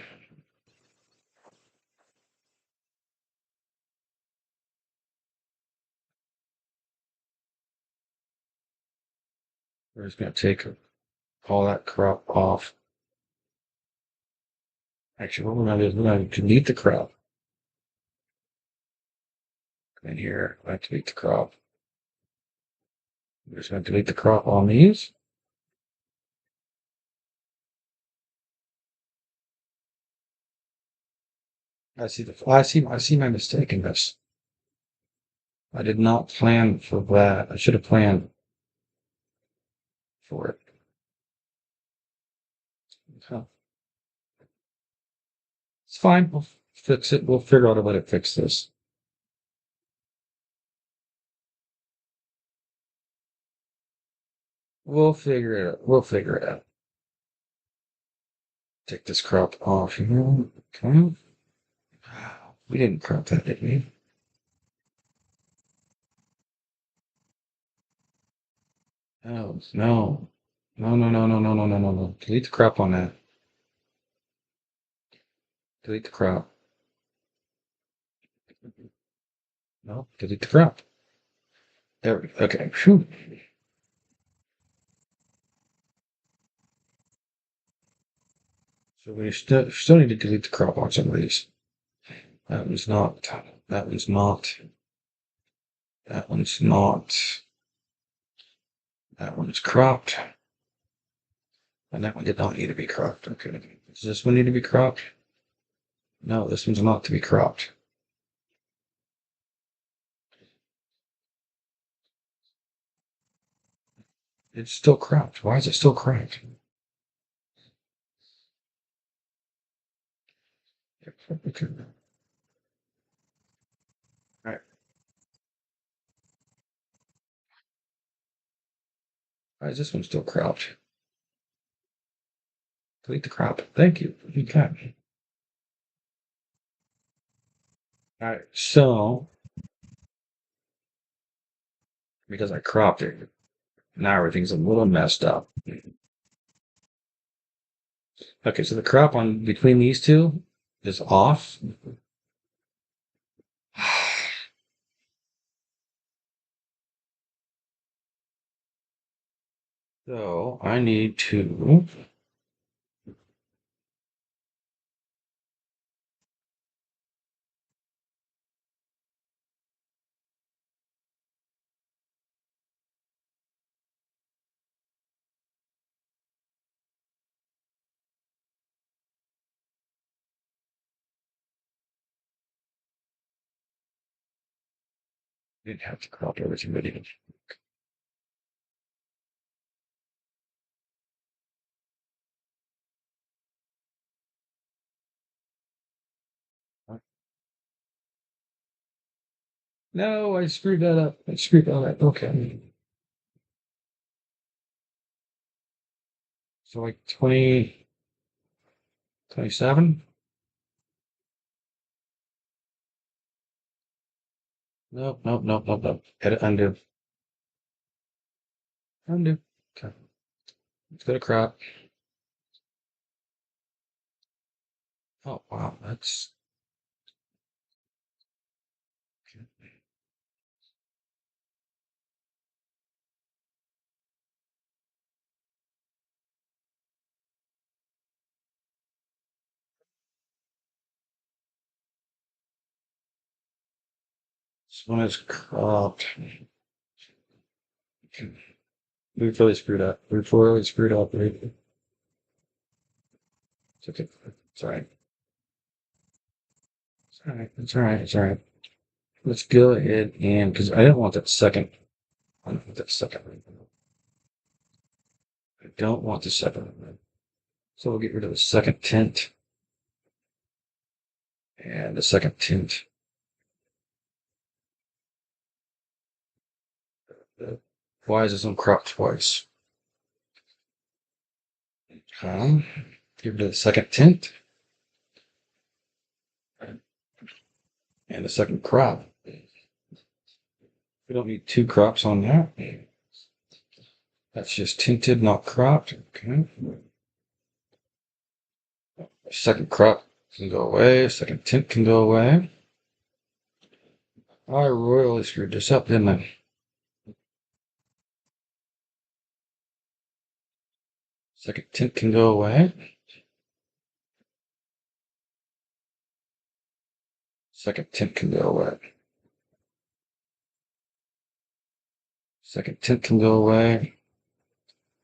we're just gonna take all that crop off. Actually, what we're gonna do is we're gonna delete the crop. In here, I delete the crop. We're just gonna delete the crop on these. I see my mistake in this. I did not plan for that. I should have planned for it. Huh. It's fine. We'll fix it. We'll figure out a way to fix this. We'll figure it out. We'll figure it out. Take this crop off here. Okay. We didn't crop that, did we? No, no. No, no, no, no, no, no, no, no, no. Delete the crop on that. Delete the crop. No, delete the crop. There we go. Okay. Phew. So we still need to delete the crop on some of these. That one's not. That one's not. That one's not. That one's cropped. And that one did not need to be cropped. Okay. Does this one need to be cropped? No, this one's not to be cropped. It's still cropped. Why is it still cropped? Okay. All right. Why is this one still cropped? Delete the crop. Thank you. Okay. All right. So, because I cropped it, now everything's a little messed up. Okay, so the crop on between these two is off. So I need to didn't have to crop everything, but even no, I screwed that up. I screwed that up. Okay. So like 20, 27? Nope, nope, nope, nope, nope. Edit, undo. Undo. Okay. Let's go to crop. Oh, wow. That's. This one is cropped. We really screwed up. We really screwed up. It's okay. It's all right. It's all right. It's all right. It's all right. Let's go ahead and because I don't want that second. I don't want that second. I don't want the second. So we'll get rid of the second tint and the second tint. Why is this one cropped twice? Give it a second tint. And a second crop. We don't need two crops on that. That's just tinted, not cropped. Okay. Second crop can go away. Second tint can go away. I royally screwed this up, didn't I? Second tint can go away. Second tint can go away. Second tint can go away.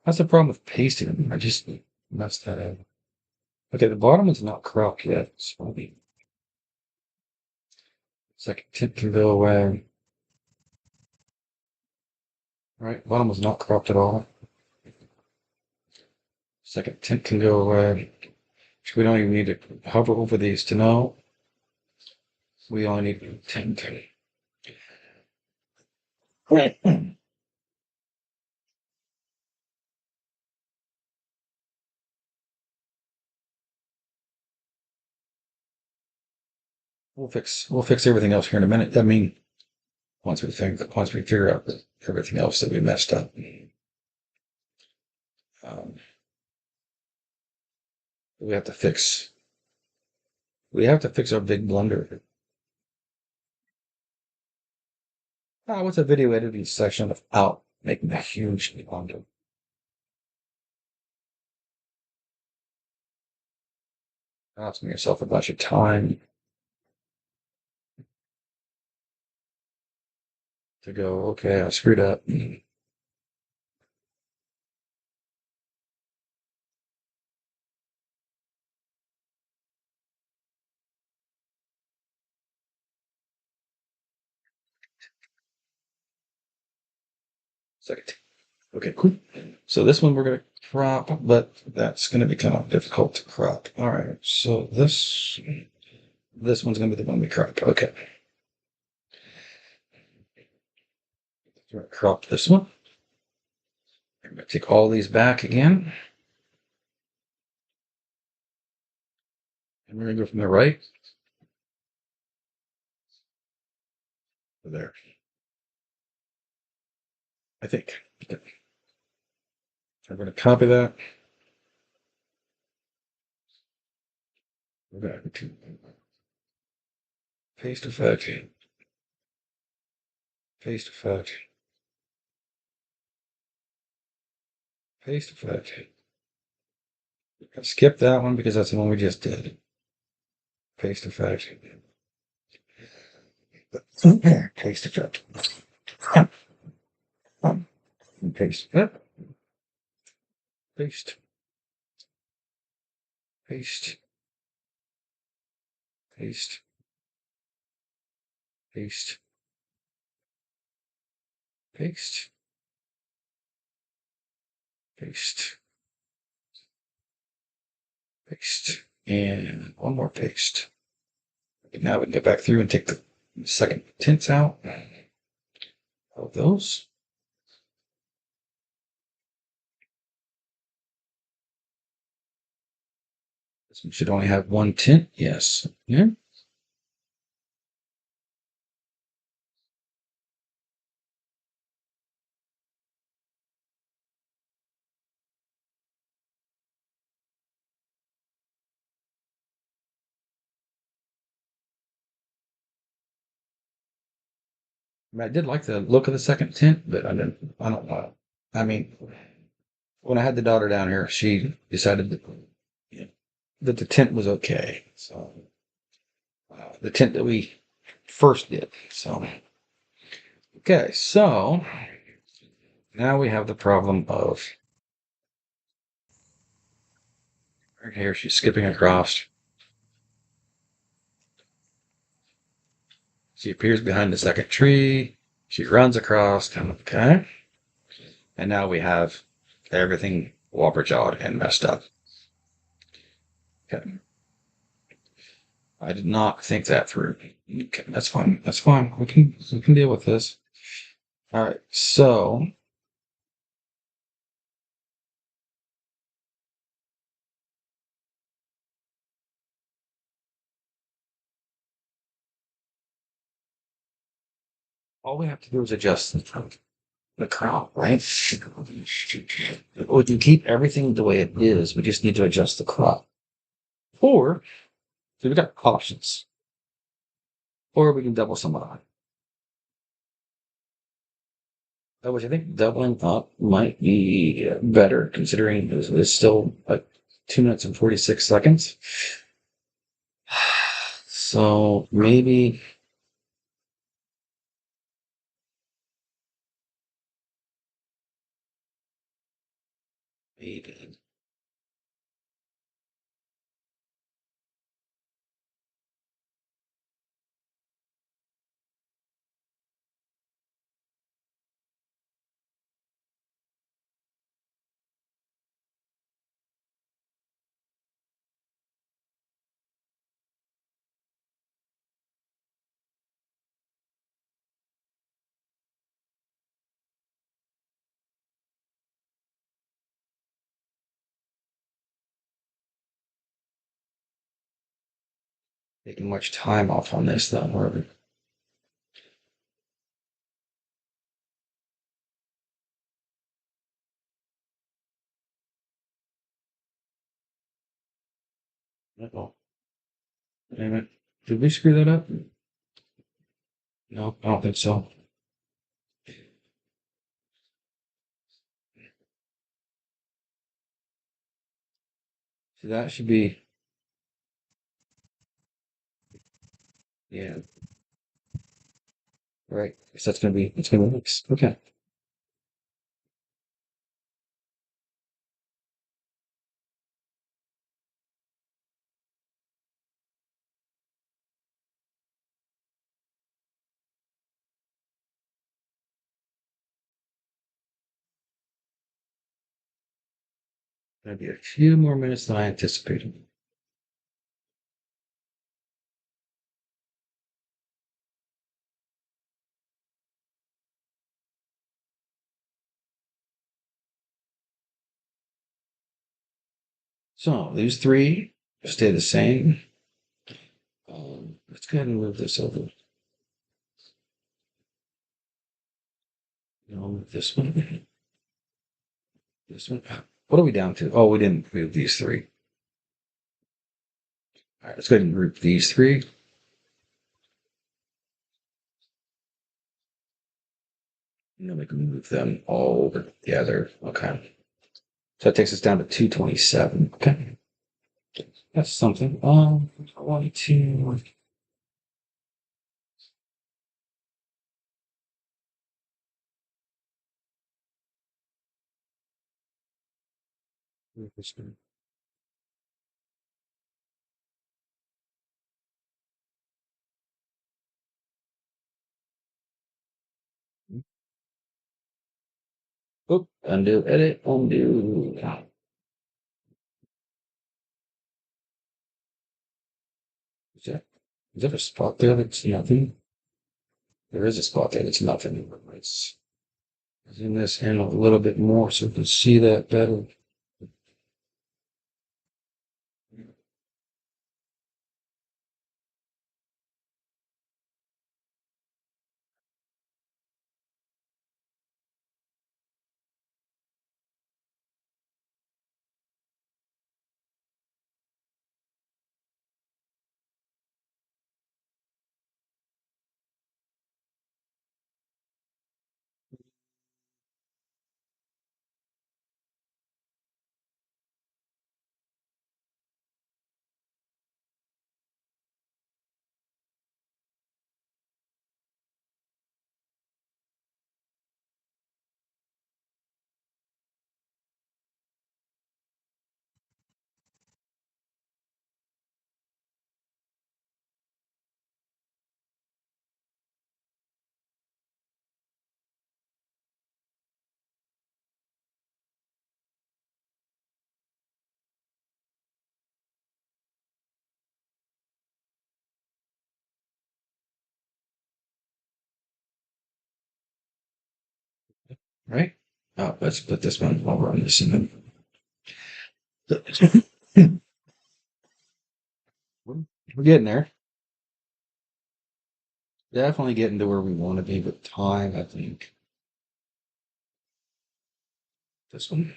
That's the problem with pasting. I just messed that up. Okay, the bottom is not cropped yet. So second tint can go away. All right, bottom was not cropped at all. Second tint can go away. We don't even need to hover over these to know. We only need tint. We'll fix everything else here in a minute. I mean, once we figure out everything else that we messed up. We have to fix our big blunder. What's a video editing section without making a huge blunder? Asking yourself a bunch of time to go, okay, I screwed up. Second. Okay, cool. So this one we're going to crop, but that's going to be kind of difficult to crop. All right, so this one's going to be the one we crop. Okay. We're going to crop this one. I'm going to take all these back again. And we're going to go from the right to there. I think. Okay. I'm going to copy that. We're going to paste effect. Paste effect. Paste effect. Skip that one because that's the one we just did. Paste effect. Paste effect. Paste. Paste. Paste. Paste. Paste. Paste. Paste. Paste. And one more paste. Now we can go back through and take the second tints out of those. This one should only have one tint. Yes. Yeah. I did like the look of the second tint, but I don't know. I mean, when I had the daughter down here, she decided that the tint was okay. So the tint that we first did. So okay, so now we have the problem of right here. She's skipping across. She appears behind the second tree. She runs across. Okay. And now we have everything whopper-jawed and messed up. Okay. I did not think that through. Okay, that's fine. That's fine. We can deal with this. All right. So all we have to do is adjust the crop, right? We can keep everything the way it is. We just need to adjust the crop. Or so we've got options. Or we can double some on. Which I think doubling up might be better considering it's still like 2 minutes and 46 seconds. So maybe taking much time off on this though. Oh, wait a minute. Did we screw that up? No, I don't think so. So that should be, yeah, right. So it's gonna be mixed. Okay. Gonna be a few more minutes than I anticipated. So these three stay the same. Let's go ahead and move this over. This one. This one. What are we down to? Oh, we didn't move these three. All right, let's go ahead and group these three. And then we can move them all over together. Okay. So that takes us down to 227. Okay. That's something. I want to. Oop, undo, edit, undo. Is there a spot there that's nothing? There is a spot there that's nothing. Let's zoom this in a little bit more so we can see that better. Right? Oh, let's put this one over on this and then. We're getting there. definitely getting to where we want to be with time, I think. This one.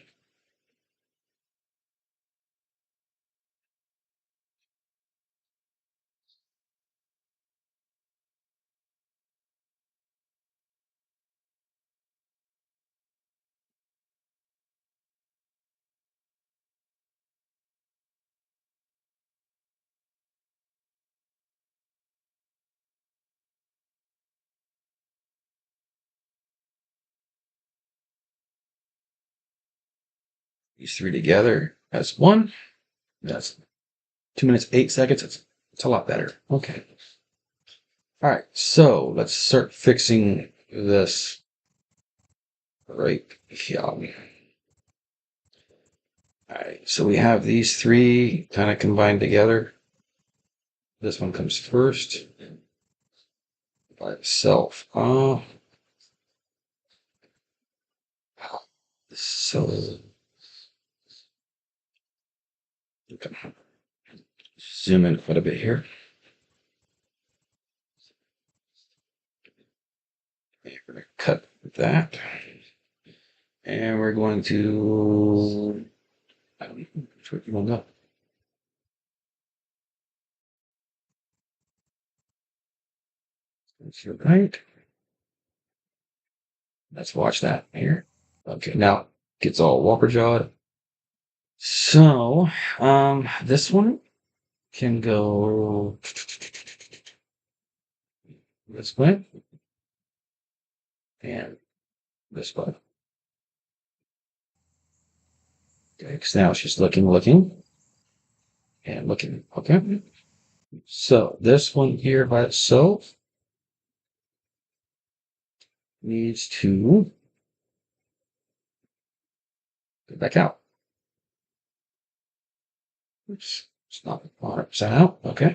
These three together. That's one. That's 2 minutes, 8 seconds. It's a lot better. Okay. All right. So let's start fixing this right here. All right. So we have these three kind of combined together. This one comes first by itself. So okay. Zoom in quite a bit here. Okay, we're going to cut that. And we're going to, I don't know which way you want to go. That's your right. Let's watch that here. Okay, now it gets all whopper jawed. So, this one can go this way and this way. Okay, because now she's looking, and looking. Okay. So this one here by itself needs to go back out. Oops, it's not 100% out. Okay,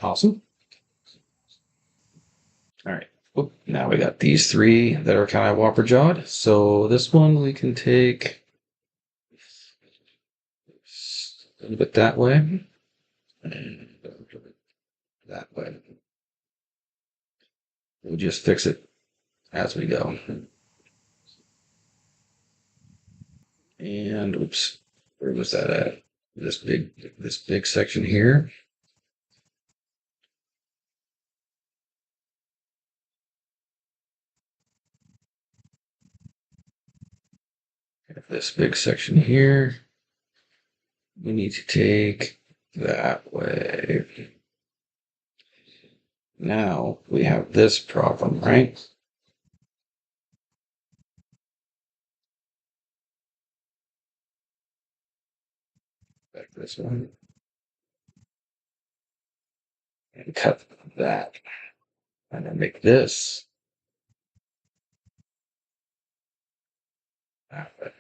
awesome. All right. Oop, now we got these three that are kind of whopper jawed. So this one we can take a little bit that way and a little bit that way. We'll just fix it as we go. And oops, where was that at? This big section here. This big section here. We need to take that way. Now we have this problem, right? Back this one. And cut that. And then make this that way.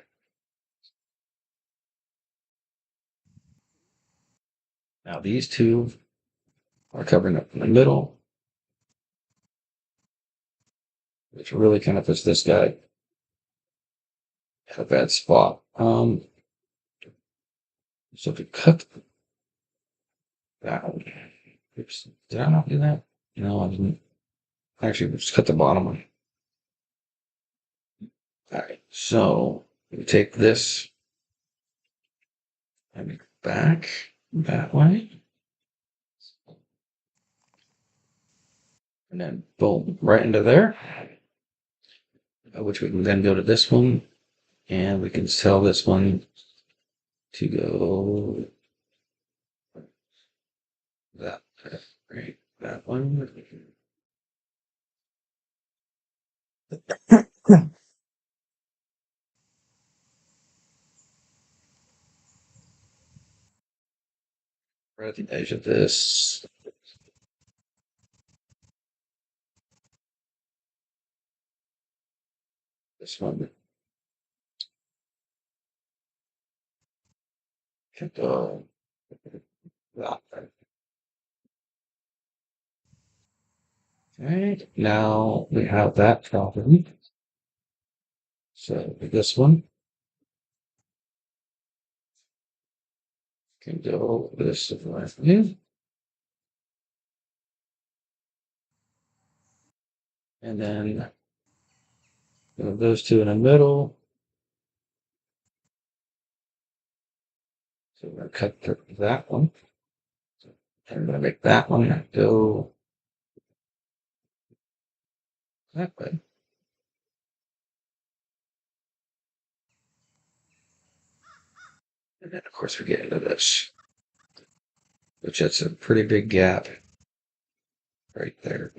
Now these two are covering up in the middle, which really kind of puts this guy at a bad spot. So if we cut that one, oops, did I not do that? No, I didn't. Actually, just cut the bottom one. All right, so we take this and back that way. And then boom, right into there. Which we can then go to this one and we can sell this one to go that way, right? That one. Right at the edge of this. This one. Can go that way. Okay, now we have that property. So this one can go this way. And then those two in the middle. So we're going to cut through that one. And I'm going to make that one go that way. And then, of course, we get into this, which is a pretty big gap right there.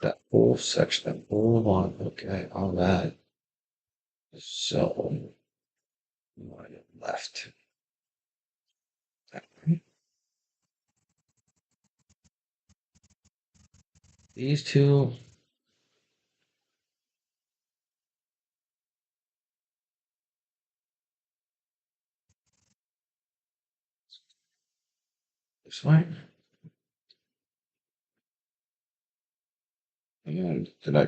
That whole section, that whole one. Okay, all right. So, left. These two. This way. And I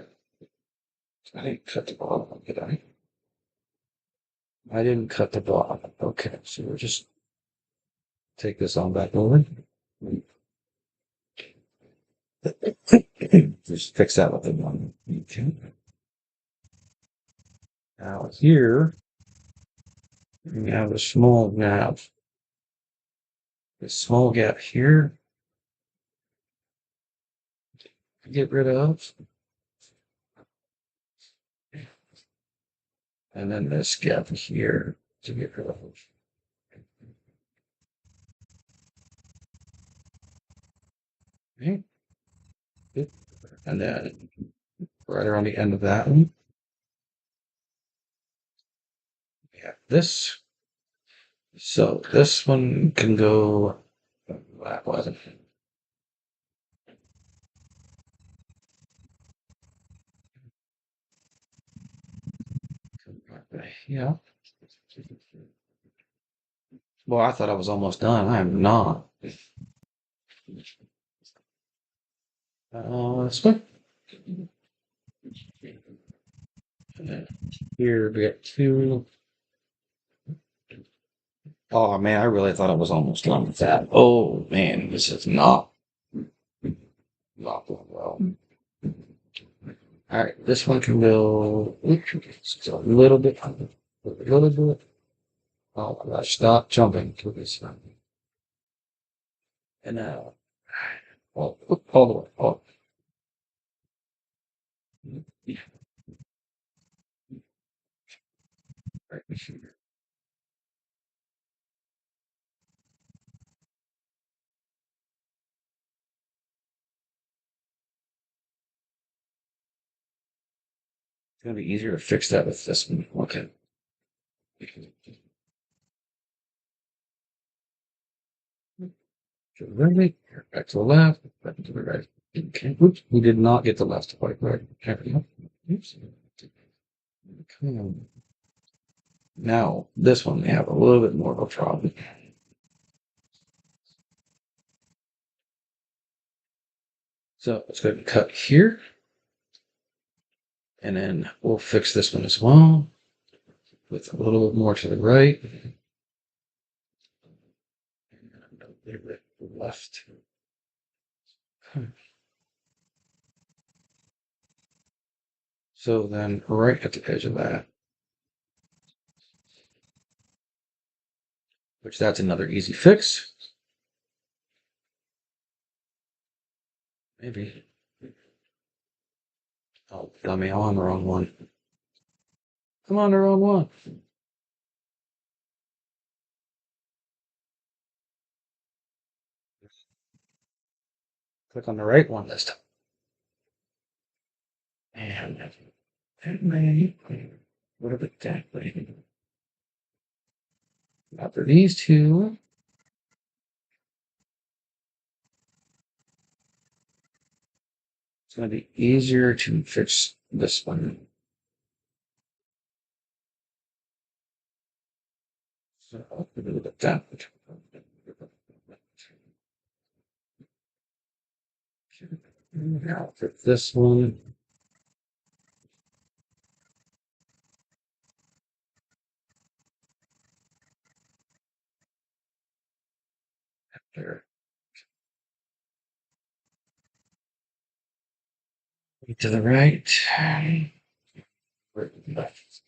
didn't cut the bottom, did I? I didn't cut the bottom. Okay, so we'll just take this on back over. Just fix that with the one. Okay. Now here, we have a small gap. This small gap here, get rid of. And then this gap here to get rid of. Okay. And then right around the end of that one, we have this. So this one can go that way. Yeah. Well, I thought I was almost done. I am not. This way. And then here we get two. Oh man, I really thought I was almost done with that. Oh man, this is not going well. All right, this one can go a little bit, a little bit. Oh my gosh, stop jumping to this one. And now, all the way. Oh. Right. It's gonna be easier to fix that with this one. Okay. To the right, back to the left, back to the right. Okay. Oops, we did not get the left quite right. There we go. Oops. Okay. Now, this one we have a little bit more of a problem. So let's go ahead and cut here. And then we'll fix this one as well with a little bit more to the right. And a little bit left. So then right at the edge of that, which that's another easy fix. Maybe. Oh, dummy, I'm on the wrong one. I'm on the wrong one. Click on the right one this time. And what about that? After these two, it's going to be easier to fix this one. So I'll put a little bit that. Now for this one. There. To the right. Left.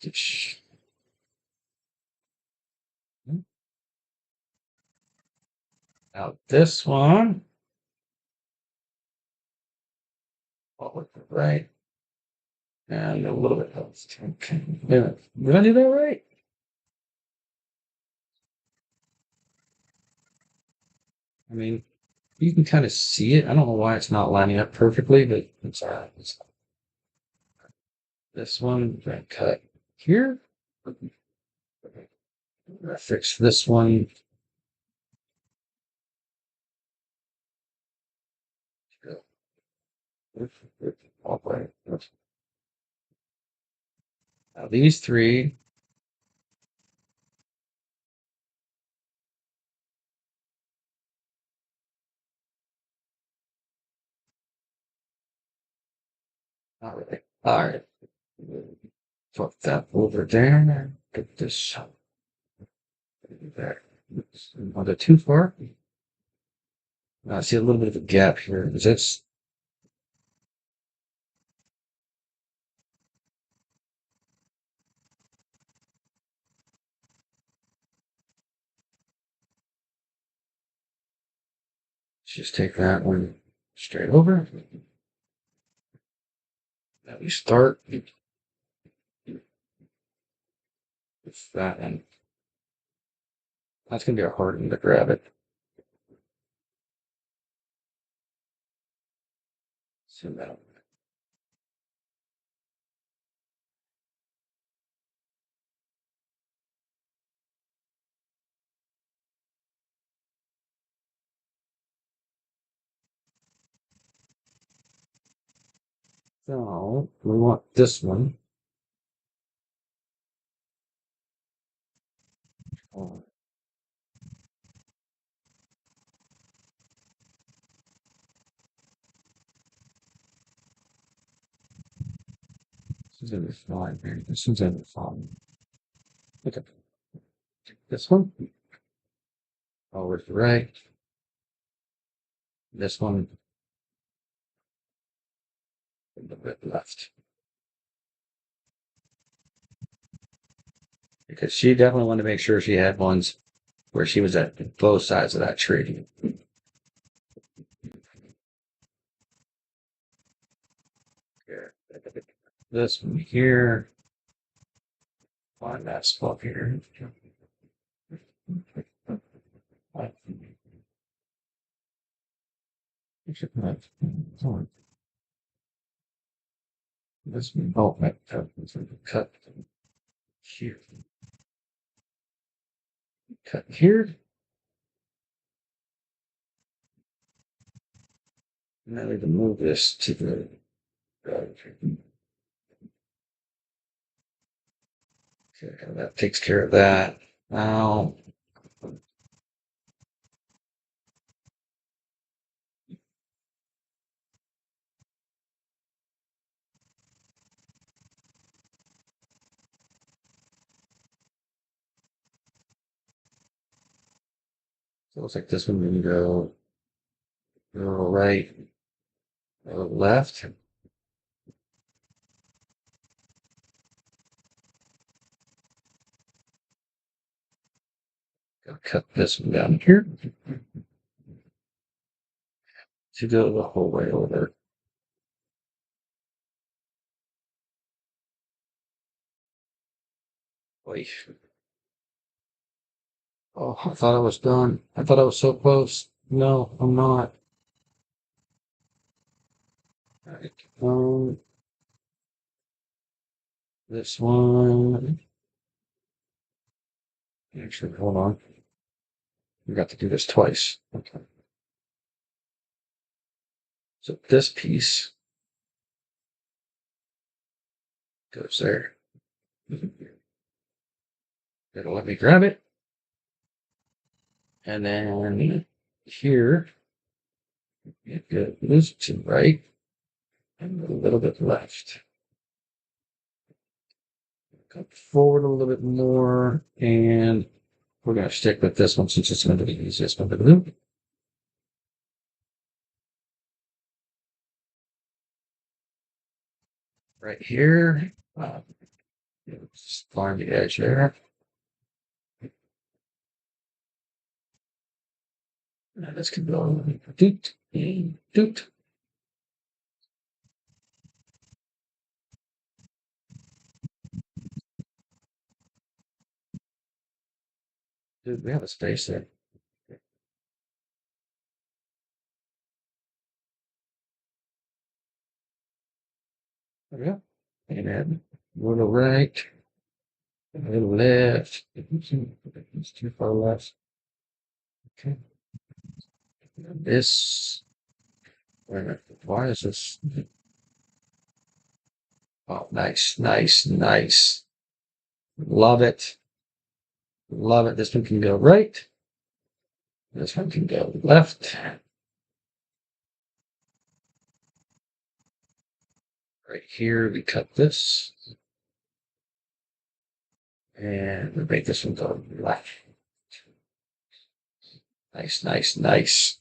Now this one. Forward to the right. And a little bit left. Okay. Yeah. Did I do that right? I mean, you can kind of see it. I don't know why it's not lining up perfectly, but it's all right. This one, I cut here. I fix this one. All right. Now these three. All right. All right. Put that over there. Get this there. Are they too far? I see a little bit of a gap here. Is this? Let's just take that one straight over. Now we start with that end. That's going to be a hard one to grab it. So that. So we want this one. Oh, this is going to be fine, man. This one's going to be fine. Okay. This one. Over to the right. This one. A little bit left. Because she definitely wanted to make sure she had ones where she was at both sides of that tree. This one here. Find that spot here. This one. Oh, cut here. Cut here. And then we can move this to the right. Okay, that takes care of that. Now, so it looks like this one we can go right, go left. Gotta cut this one down here to go the whole way over. Wait. Oh, I thought I was done. I thought I was so close. No, I'm not. All right. This one. Actually, hold on. We got to do this twice. Okay. So this piece goes there. It'll let me grab it. And then here, it goes to the right and a little bit left. Come forward a little bit more, and we're going to stick with this one since it's going to be the easiest one to do. right here. Just find the edge there. Now this can go doot, doot. Dude, we have a space there. There we go. And then a little right, a little left. It's too far left. Okay. And this, wait a minute, why is this? Oh, nice, nice, nice. Love it. Love it. This one can go right. This one can go left. Right here, we cut this. And we make this one go left. Nice, nice, nice.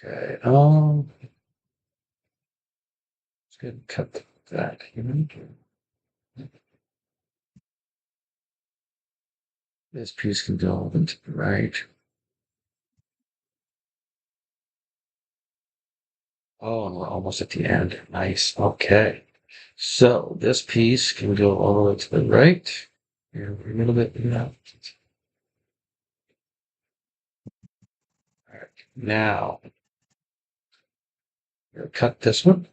Okay, let's go ahead and cut that here. This piece can go into the right. Oh, and we're almost at the end. Nice. Okay. So this piece can go all the way to the right. And a little bit left. All right. Now, we're going to cut this one.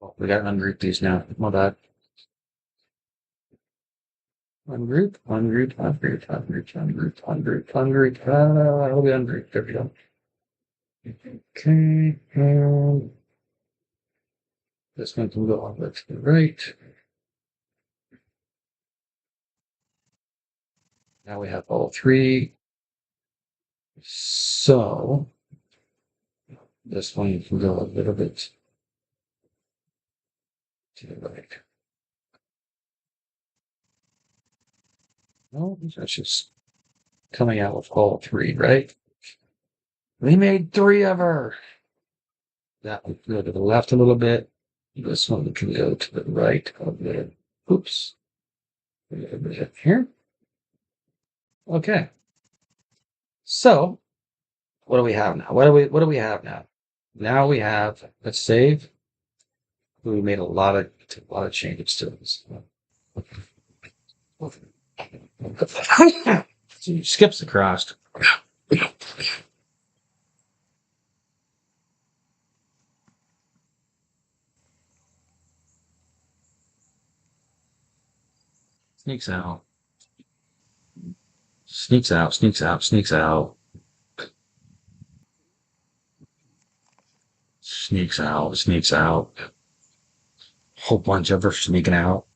Oh, we got to ungroup these now. My bad. Ungroup, ungroup, ungroup, ungroup, ungroup, ungroup, ungroup. It'll be ungrouped. There we go. Okay. This one can go over to the right. Now we have all three. So this one can go a little bit to the right. No, that's just coming out with all three, right? We made three of her. That would go to the left a little bit. This one can go to the right a bit. Oops. A little bit here. Okay. So, what do we have now? What do we have now? Now we have, let's save. We made a lot of changes to this. So you skips across. Sneaks out. Sneaks out, sneaks out, sneaks out. Sneaks out, sneaks out. Whole bunch of her sneaking out.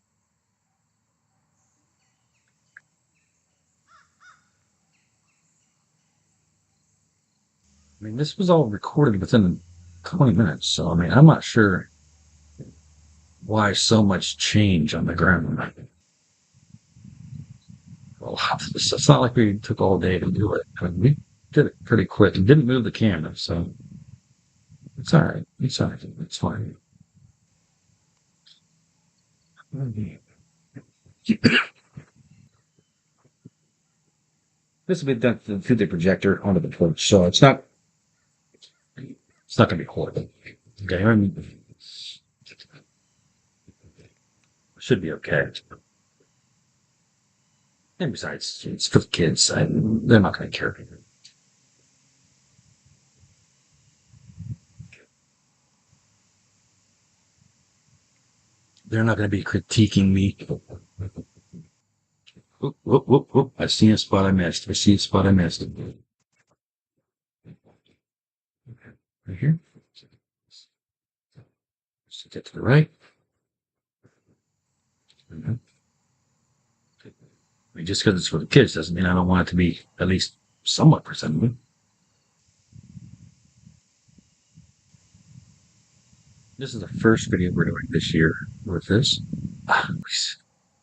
I mean, this was all recorded within 20 minutes, so I mean, I'm not sure why so much change on the ground. Well, it's not like we took all day to do it. I mean, we did it pretty quick and didn't move the camera, so it's all right. It's all right. It's fine. This will be done through the projector onto the porch, so it's not going to be horrible. Okay, I mean, it should be okay. And besides, it's for the kids. They're not going to care. They're not going to be critiquing me. Whoop, whoop, whoop, whoop. I see a spot I missed. I see a spot I missed. Right here. Just get to the right. Mm-hmm. I mean, just because it's for the kids doesn't mean I don't want it to be at least somewhat presentable. This is the first video we're doing this year with this.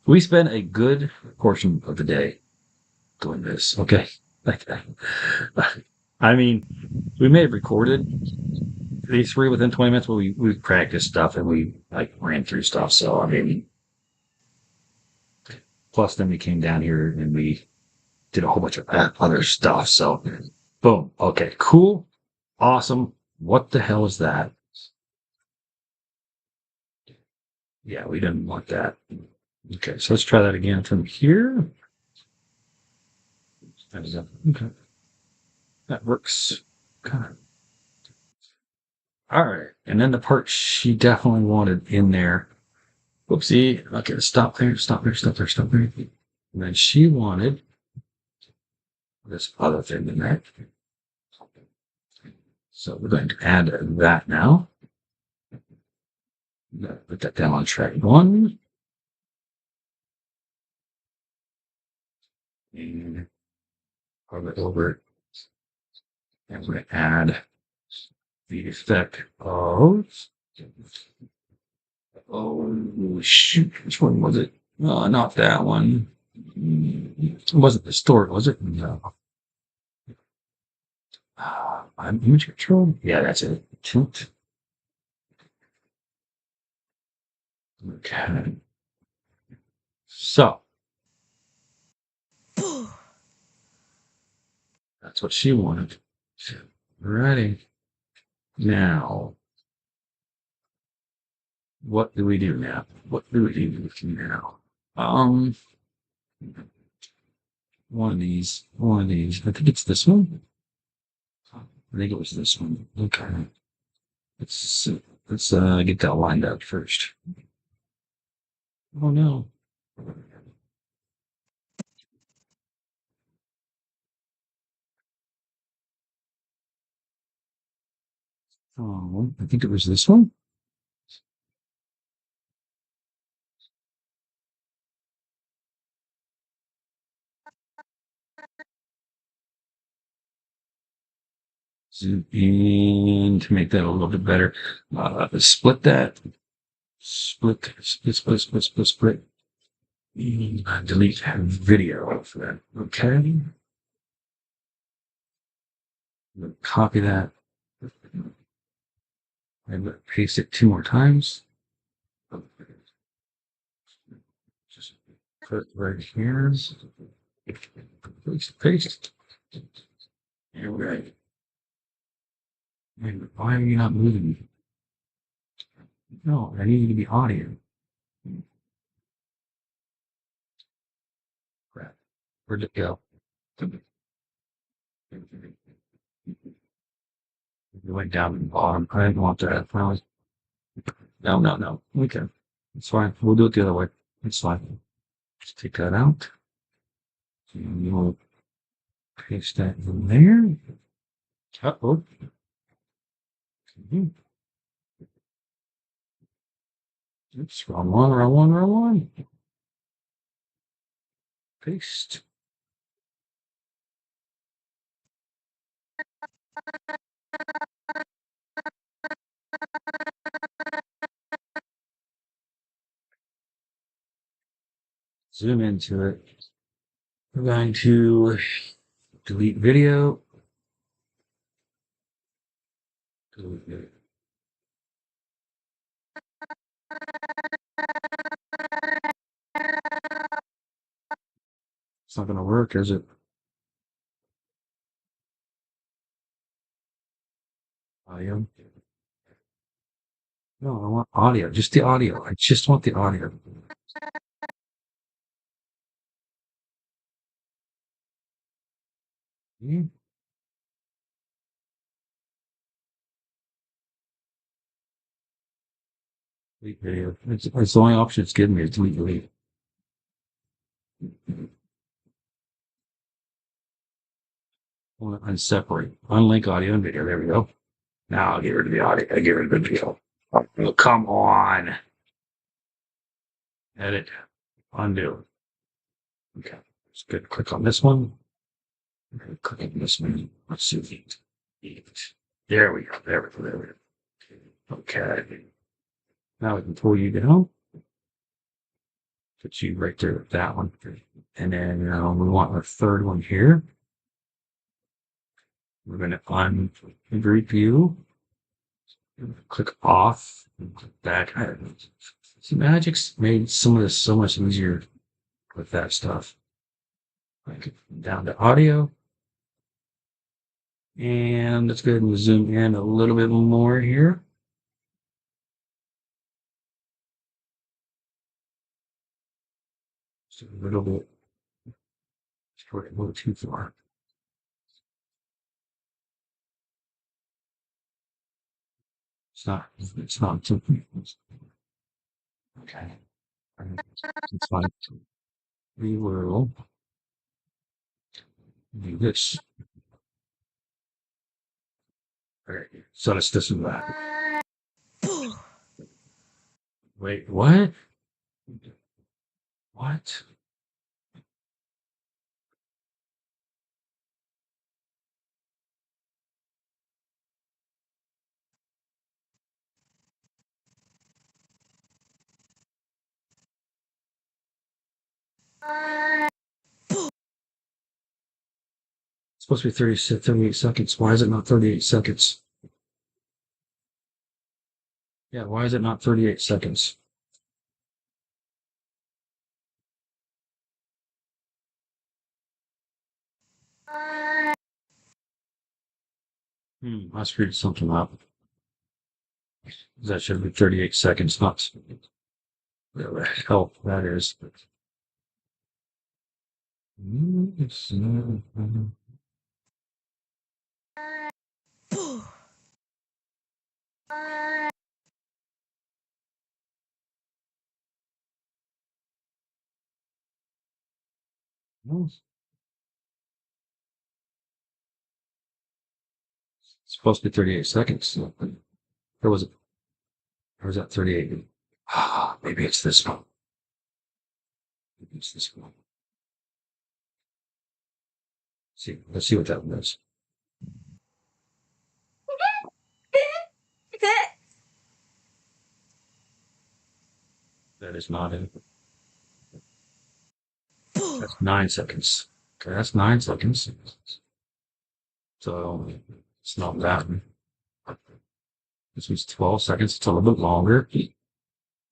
We spend a good portion of the day doing this, okay? Like, I mean, we may have recorded these three within 20 minutes, but we practiced stuff and we like ran through stuff. So, I mean, plus then we came down here and we did a whole bunch of other stuff. So, boom. Okay, cool. Awesome. What the hell is that? Yeah, we didn't want that. Okay, so let's try that again from here. Okay. That works. Okay. All right. And then the part she definitely wanted in there. Whoopsie. Okay, stop there, stop there, stop there, stop there. And then she wanted this other thing in there. So we're going to add that now. Put that down on track 1. And hover it over. And we're going to add the effect of. Oh, shoot. Which one was it? Not that one. It wasn't the story, was it? No. I'm image control? Yeah, that's it. Tilt. Okay. So. That's what she wanted. Ready. Now. What do we do now? What do we do now? One of these. One of these. I think it's this one. I think it was this one. Okay. Let's get that lined up first. Oh no. Oh, I think it was this one. Zoom in to make that a little bit better. Split that. Split. Delete video for that. Okay. Copy that. And paste it 2 more times. Just put it right here. Paste. Here we go. And why are you not moving? No, I need you to be audio. Crap. Where'd it go? It went down to the bottom. I didn't want that. No. Okay. It's fine. We'll do it the other way. It's fine. Just take that out. And we'll paste that in there. Uh-oh. Oops, wrong one. Paste. Zoom into it. We're going to delete video. Delete video. It's not going to work, is it? Audio. No, I want audio. Just the audio. I just want the audio. Hmm. Delete video. It's the only option it's giving me is delete video. I want to unseparate. Unlink audio and video. There we go. Now I'll get rid of the audio. I get rid of the video. Oh, come on. Edit. Undo. Okay. It's good. Click on this one. Click on this one. Let's see. There we go. There we go. Okay. Now we can pull you down. Put you right there with that one. And then we want our third one here. We're going to ungroup view. Click off. Click back. See, Magic's made some of this so much easier with that stuff. Like down to audio. And let's go ahead and zoom in a little bit more here. Just a little bit. A little too far. It's not too. Okay. It's fine. We will do this. Okay. So let's this and that. Wait, what? What? It's supposed to be 38 seconds. Why is it not 38 seconds? Yeah, why is it not 38 seconds? I screwed something up. That should be 38 seconds, not whatever the hell that is. It's supposed to be 38 seconds. Or was it? Or was that 38? Ah, maybe it's this one. Maybe it's this one. Let's see what that one is. That is not it. That's 9 seconds. Okay, that's 9 seconds. So it's not that one. This was 12 seconds. It's a little bit longer. Maybe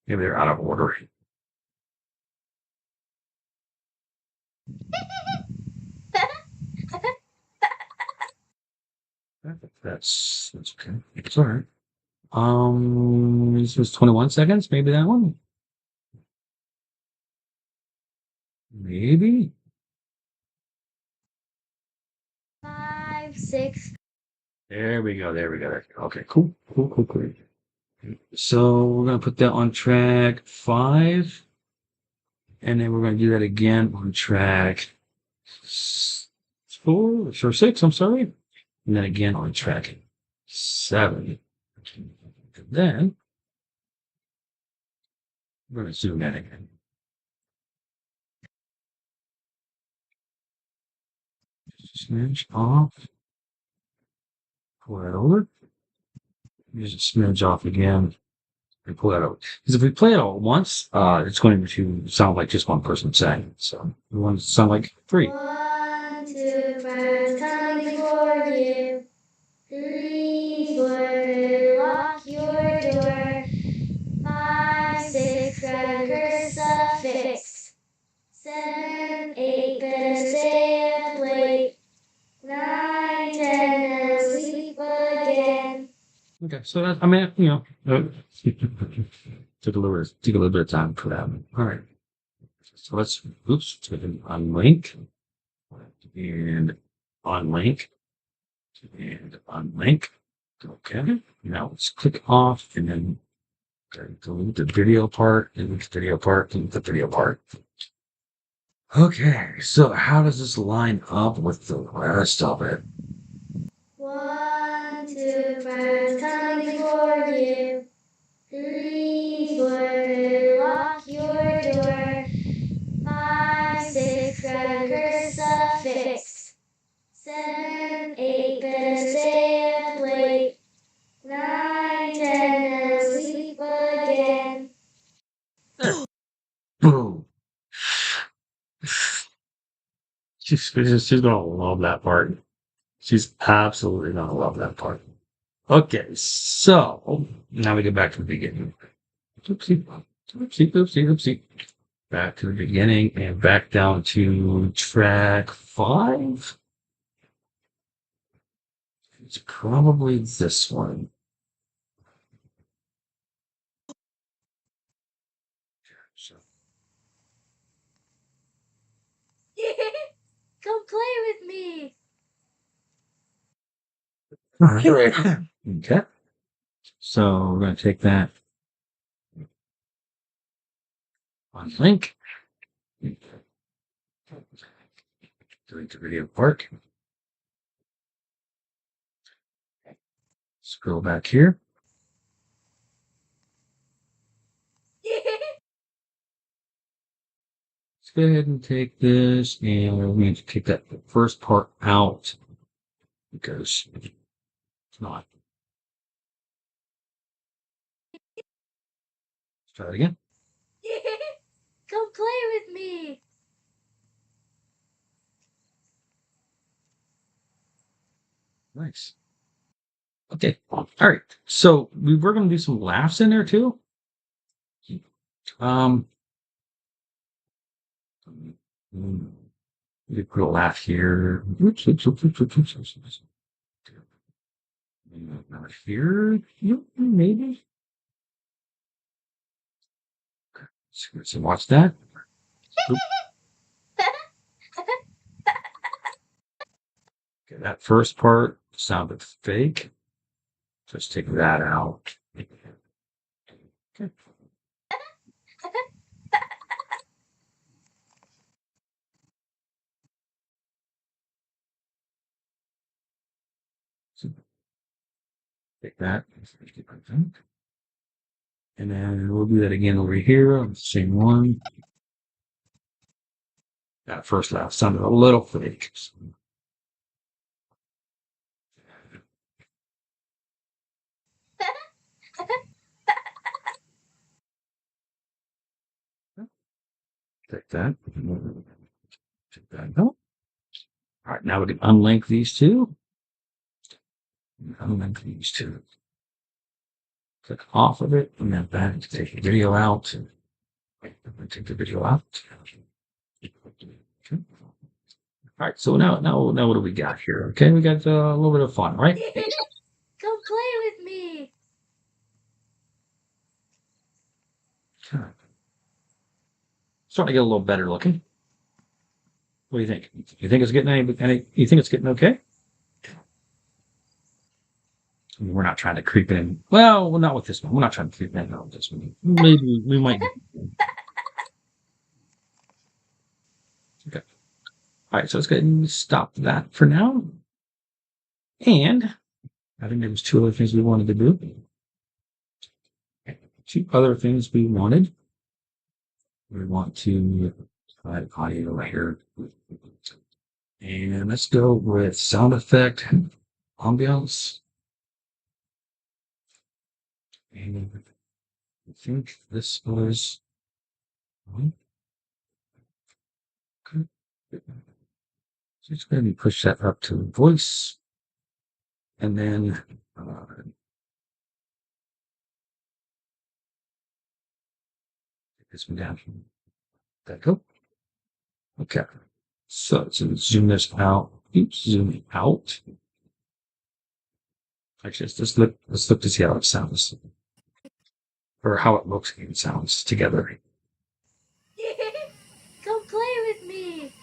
they're out of order. That's okay. It's all right. This was 21 seconds. Maybe that one. Maybe. 5, 6. There we go. There we go. Okay, cool. Cool. So we're gonna put that on track 5, and then we're gonna do that again on track 4 or 6. I'm sorry, and then again on track 7. And then we're gonna zoom in again. Just smidge off. Pull that over. Use a smidge off again. And pull that over. Because if we play it all at once, it's going to sound like just one person saying it. So we want it to sound like 3. 1, 2, friends coming for you. 3, 4, lock your door. 5, 6, grab crucifix. 7, 8, better stay up late. 9, 10, and sleep again. Okay, so that, I mean, took a little bit of time for that. All right. So let's unlink and unlink and unlink. Okay. Now let's click off and then delete the video part, delete the video part, delete the video part. Okay, so how does this line up with the rest of it? 1, 2, friends coming for you. 3, 4, lock your door. 5, 6, grab crucifix. 7, 8, better stay up late. 9, 10, and sleep again. Boom. She's gonna love that part. She's absolutely gonna love that part. Okay, so now we go back to the beginning. Oopsie, oopsie, oopsie, oopsie. Back to the beginning and back down to track 5. It's probably this one. So, Come play with me. okay. So we're going to take that on link. Delete the video part. Scroll back here. Let's go ahead and take this, and we're going to take that first part out because it's not. Let's try it again. Come play with me. Nice. Okay. All right. So we were going to do some laughs in there too. We put a laugh here. Oops, oops, oops, oops, oops, oops, oops, oops. Not here. Maybe. So watch that. Oop. Okay, that first part sounded fake. Let's take that out. Okay. So take that. And then we'll do that again over here on the same one. That first laugh sounded a little fake. Take that. Take that out. All right, now we can unlink these two. Unlink these two. Click off of it, and then back to take the video out. Take the video out. Okay. All right, so now what do we got here? Okay, we got a little bit of fun, right? Come play with me. Okay. Starting to get a little better looking. What do you think? You think it's getting any? You think it's getting okay? I mean, we're not trying to creep in. Well, not with this one. We're not trying to creep in on this one. Maybe we might. Okay. All right, so let's go ahead and stop that for now. And I think there was 2 other things we wanted to do. 2 other things we wanted. We want to add audio right here. And let's go with sound effect, ambiance. And I think this was. Okay. So just going to push that up to voice. And then take this one down. There we go. Okay. So zoom this out. Oops, zoom out. Actually, let's look to see how it sounds. Or how it looks and sounds together. Come play with me.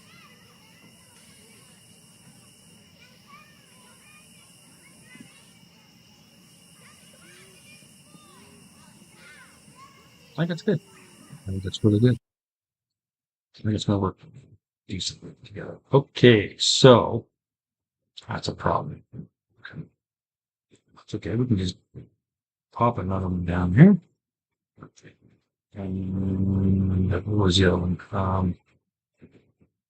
I think that's good. I think that's really good. I think it's going to work decently together. Okay, so that's a problem. Okay. That's okay. We can just pop another one down here. And what was the other one?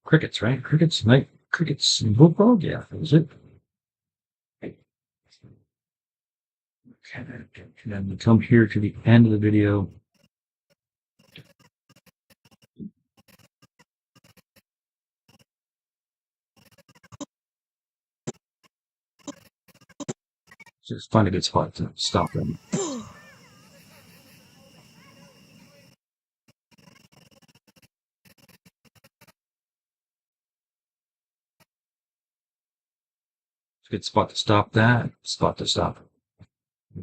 Crickets, right? Crickets, night crickets, bullfrog. Yeah, that was it. Okay, and then we come here to the end of the video. Just find a good spot to stop them. Good spot to stop that. Spot to stop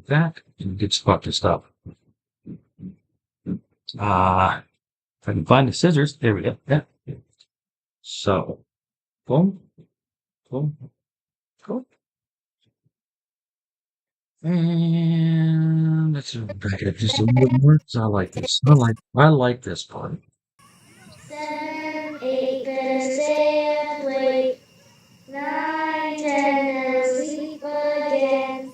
that. And good spot to stop. If I can find the scissors. There we go. Yeah. So, boom, boom, boom. And let's back it up just a little more. So I like this. I like this part. 7, 8, stay up late. 9, 10, sleep again.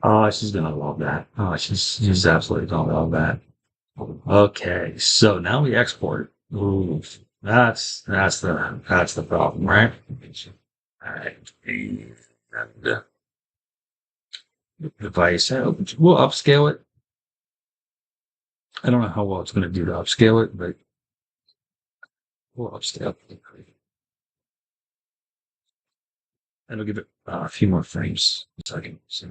Oh, she's gonna love that. Oh, she's absolutely gonna love that. Okay, so now we export. Ooh, that's the problem, right? All right, and device. We'll upscale it. I don't know how well it's going to do to upscale it, but we'll upscale it. And we'll give it a few more frames a second. So.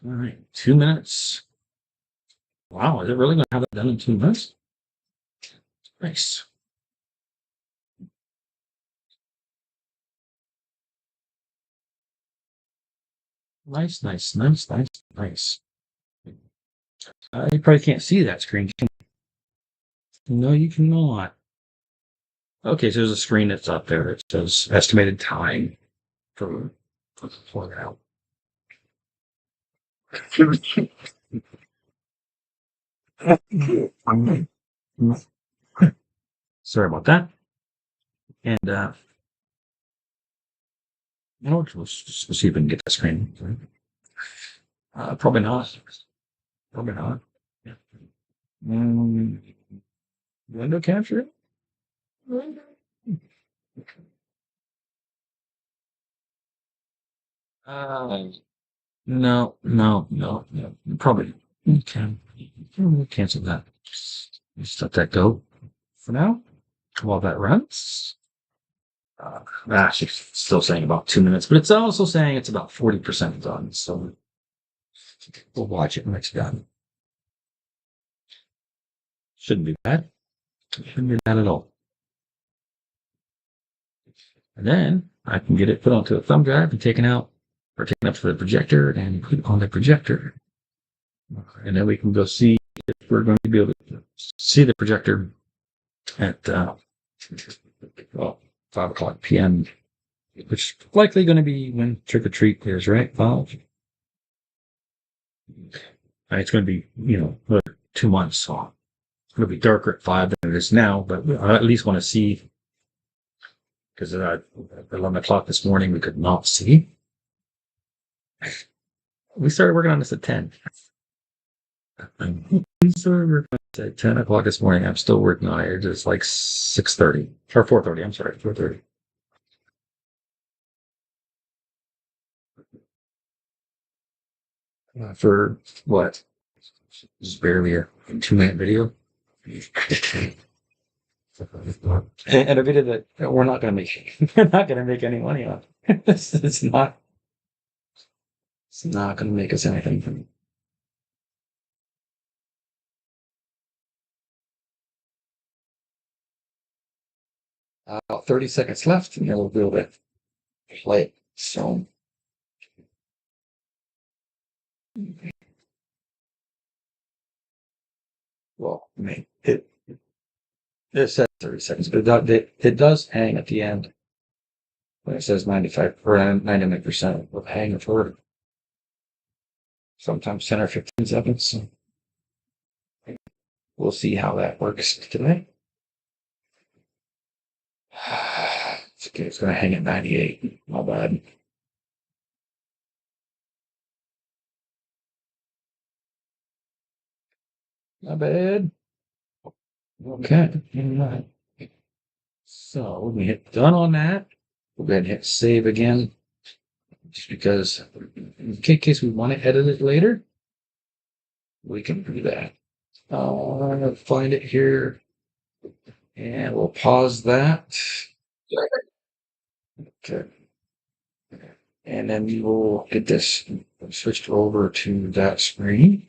All right, 2 minutes. Wow, is it really going to have that done in 2 minutes? Nice. Nice. You probably can't see that screen. No, you cannot. Okay, so there's a screen that's up there. It says estimated time for that. Sorry about that. And we'll see if we can get that screen. Probably not. Probably not. Yeah. Window capture? No. Probably. Okay. We'll cancel that. Just let that go for now while that runs. She's still saying about 2 minutes, but it's also saying it's about 40% done. So we'll watch it when it's done. Shouldn't be bad. Shouldn't be bad at all. And then I can get it put onto a thumb drive and taken up to the projector and put it on the projector. And then we can go see if we're going to be able to see the projector at 5 o'clock p.m., which is likely going to be when trick or treat is, right? 5. And it's going to be, 2 months. So it'll be darker at 5 than it is now, but I at least want to see, because at 11 o'clock this morning we could not see. We started working on this at 10. We started working on this at 10 o'clock this morning. I'm still working on it. It's like 6:30 or 4:30. I'm sorry, 4:30. For what? It's barely a 2-minute video. And a video that we're not going to make. We're not going to make any money on. It's not going to make us anything. About 30 seconds left, and then we'll be able to play it. So. Well, I mean, it says 30 seconds, but it does hang at the end when it says 95 or 99% of hang for sometimes 10 or 15 seconds. So we'll see how that works today. It's okay, it's going to hang at 98. Not bad. Not bad. Okay. So when we hit done on that, we'll go ahead and hit save again. Just because in case we want to edit it later, we can do that. I'm going to find it here. And we'll pause that. Okay. And then we will get this switched over to that screen.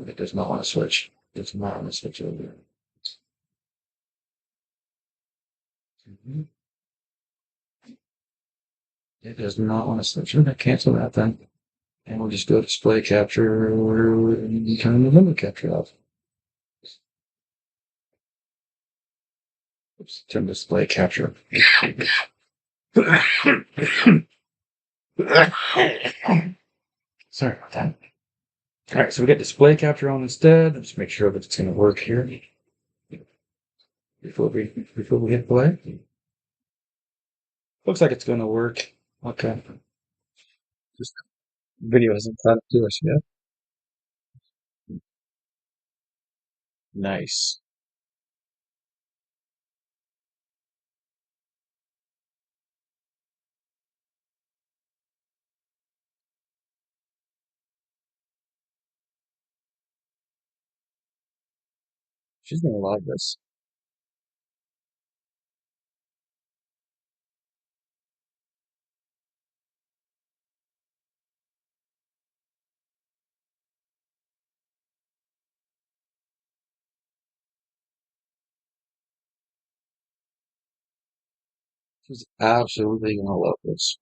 It does not want to switch. It does not want to switch over. It does not want to switch. I'm going to cancel that then. And we'll just go display capture and turn the limit capture off. Oops, turn display capture. Sorry about that. All right, so we got display capture on instead. Let's make sure that it's going to work here before we hit play. Looks like it's going to work. Okay. Just video hasn't caught up to us yet. Nice. She's gonna love this. She's absolutely gonna love this.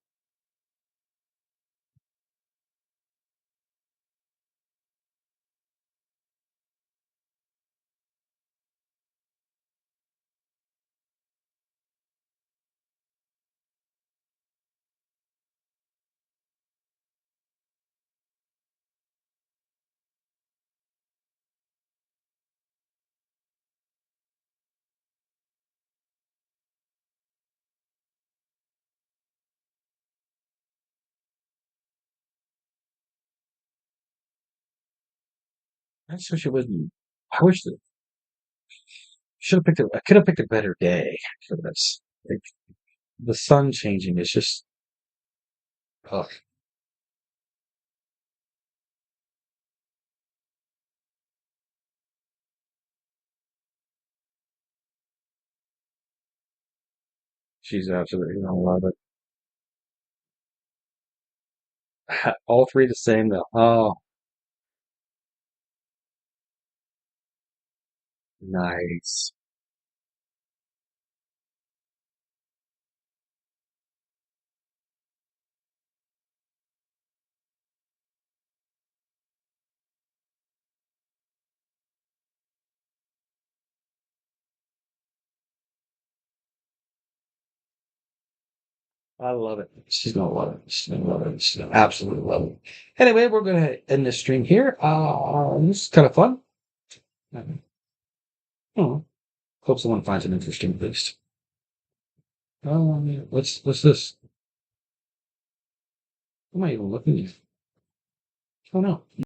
That's what she wasn't. I wish that should have picked. I could have picked a better day for this. Like, the sun changing is just. Ugh. She's absolutely gonna love it. All three the same though. Oh, nice. I love it. She's gonna love it. She's gonna love it. She's gonna absolutely love it. Anyway, we're gonna end this stream here. This is kind of fun. Oh, hope someone finds it interesting at least. What's this? What am I even looking at? Oh no.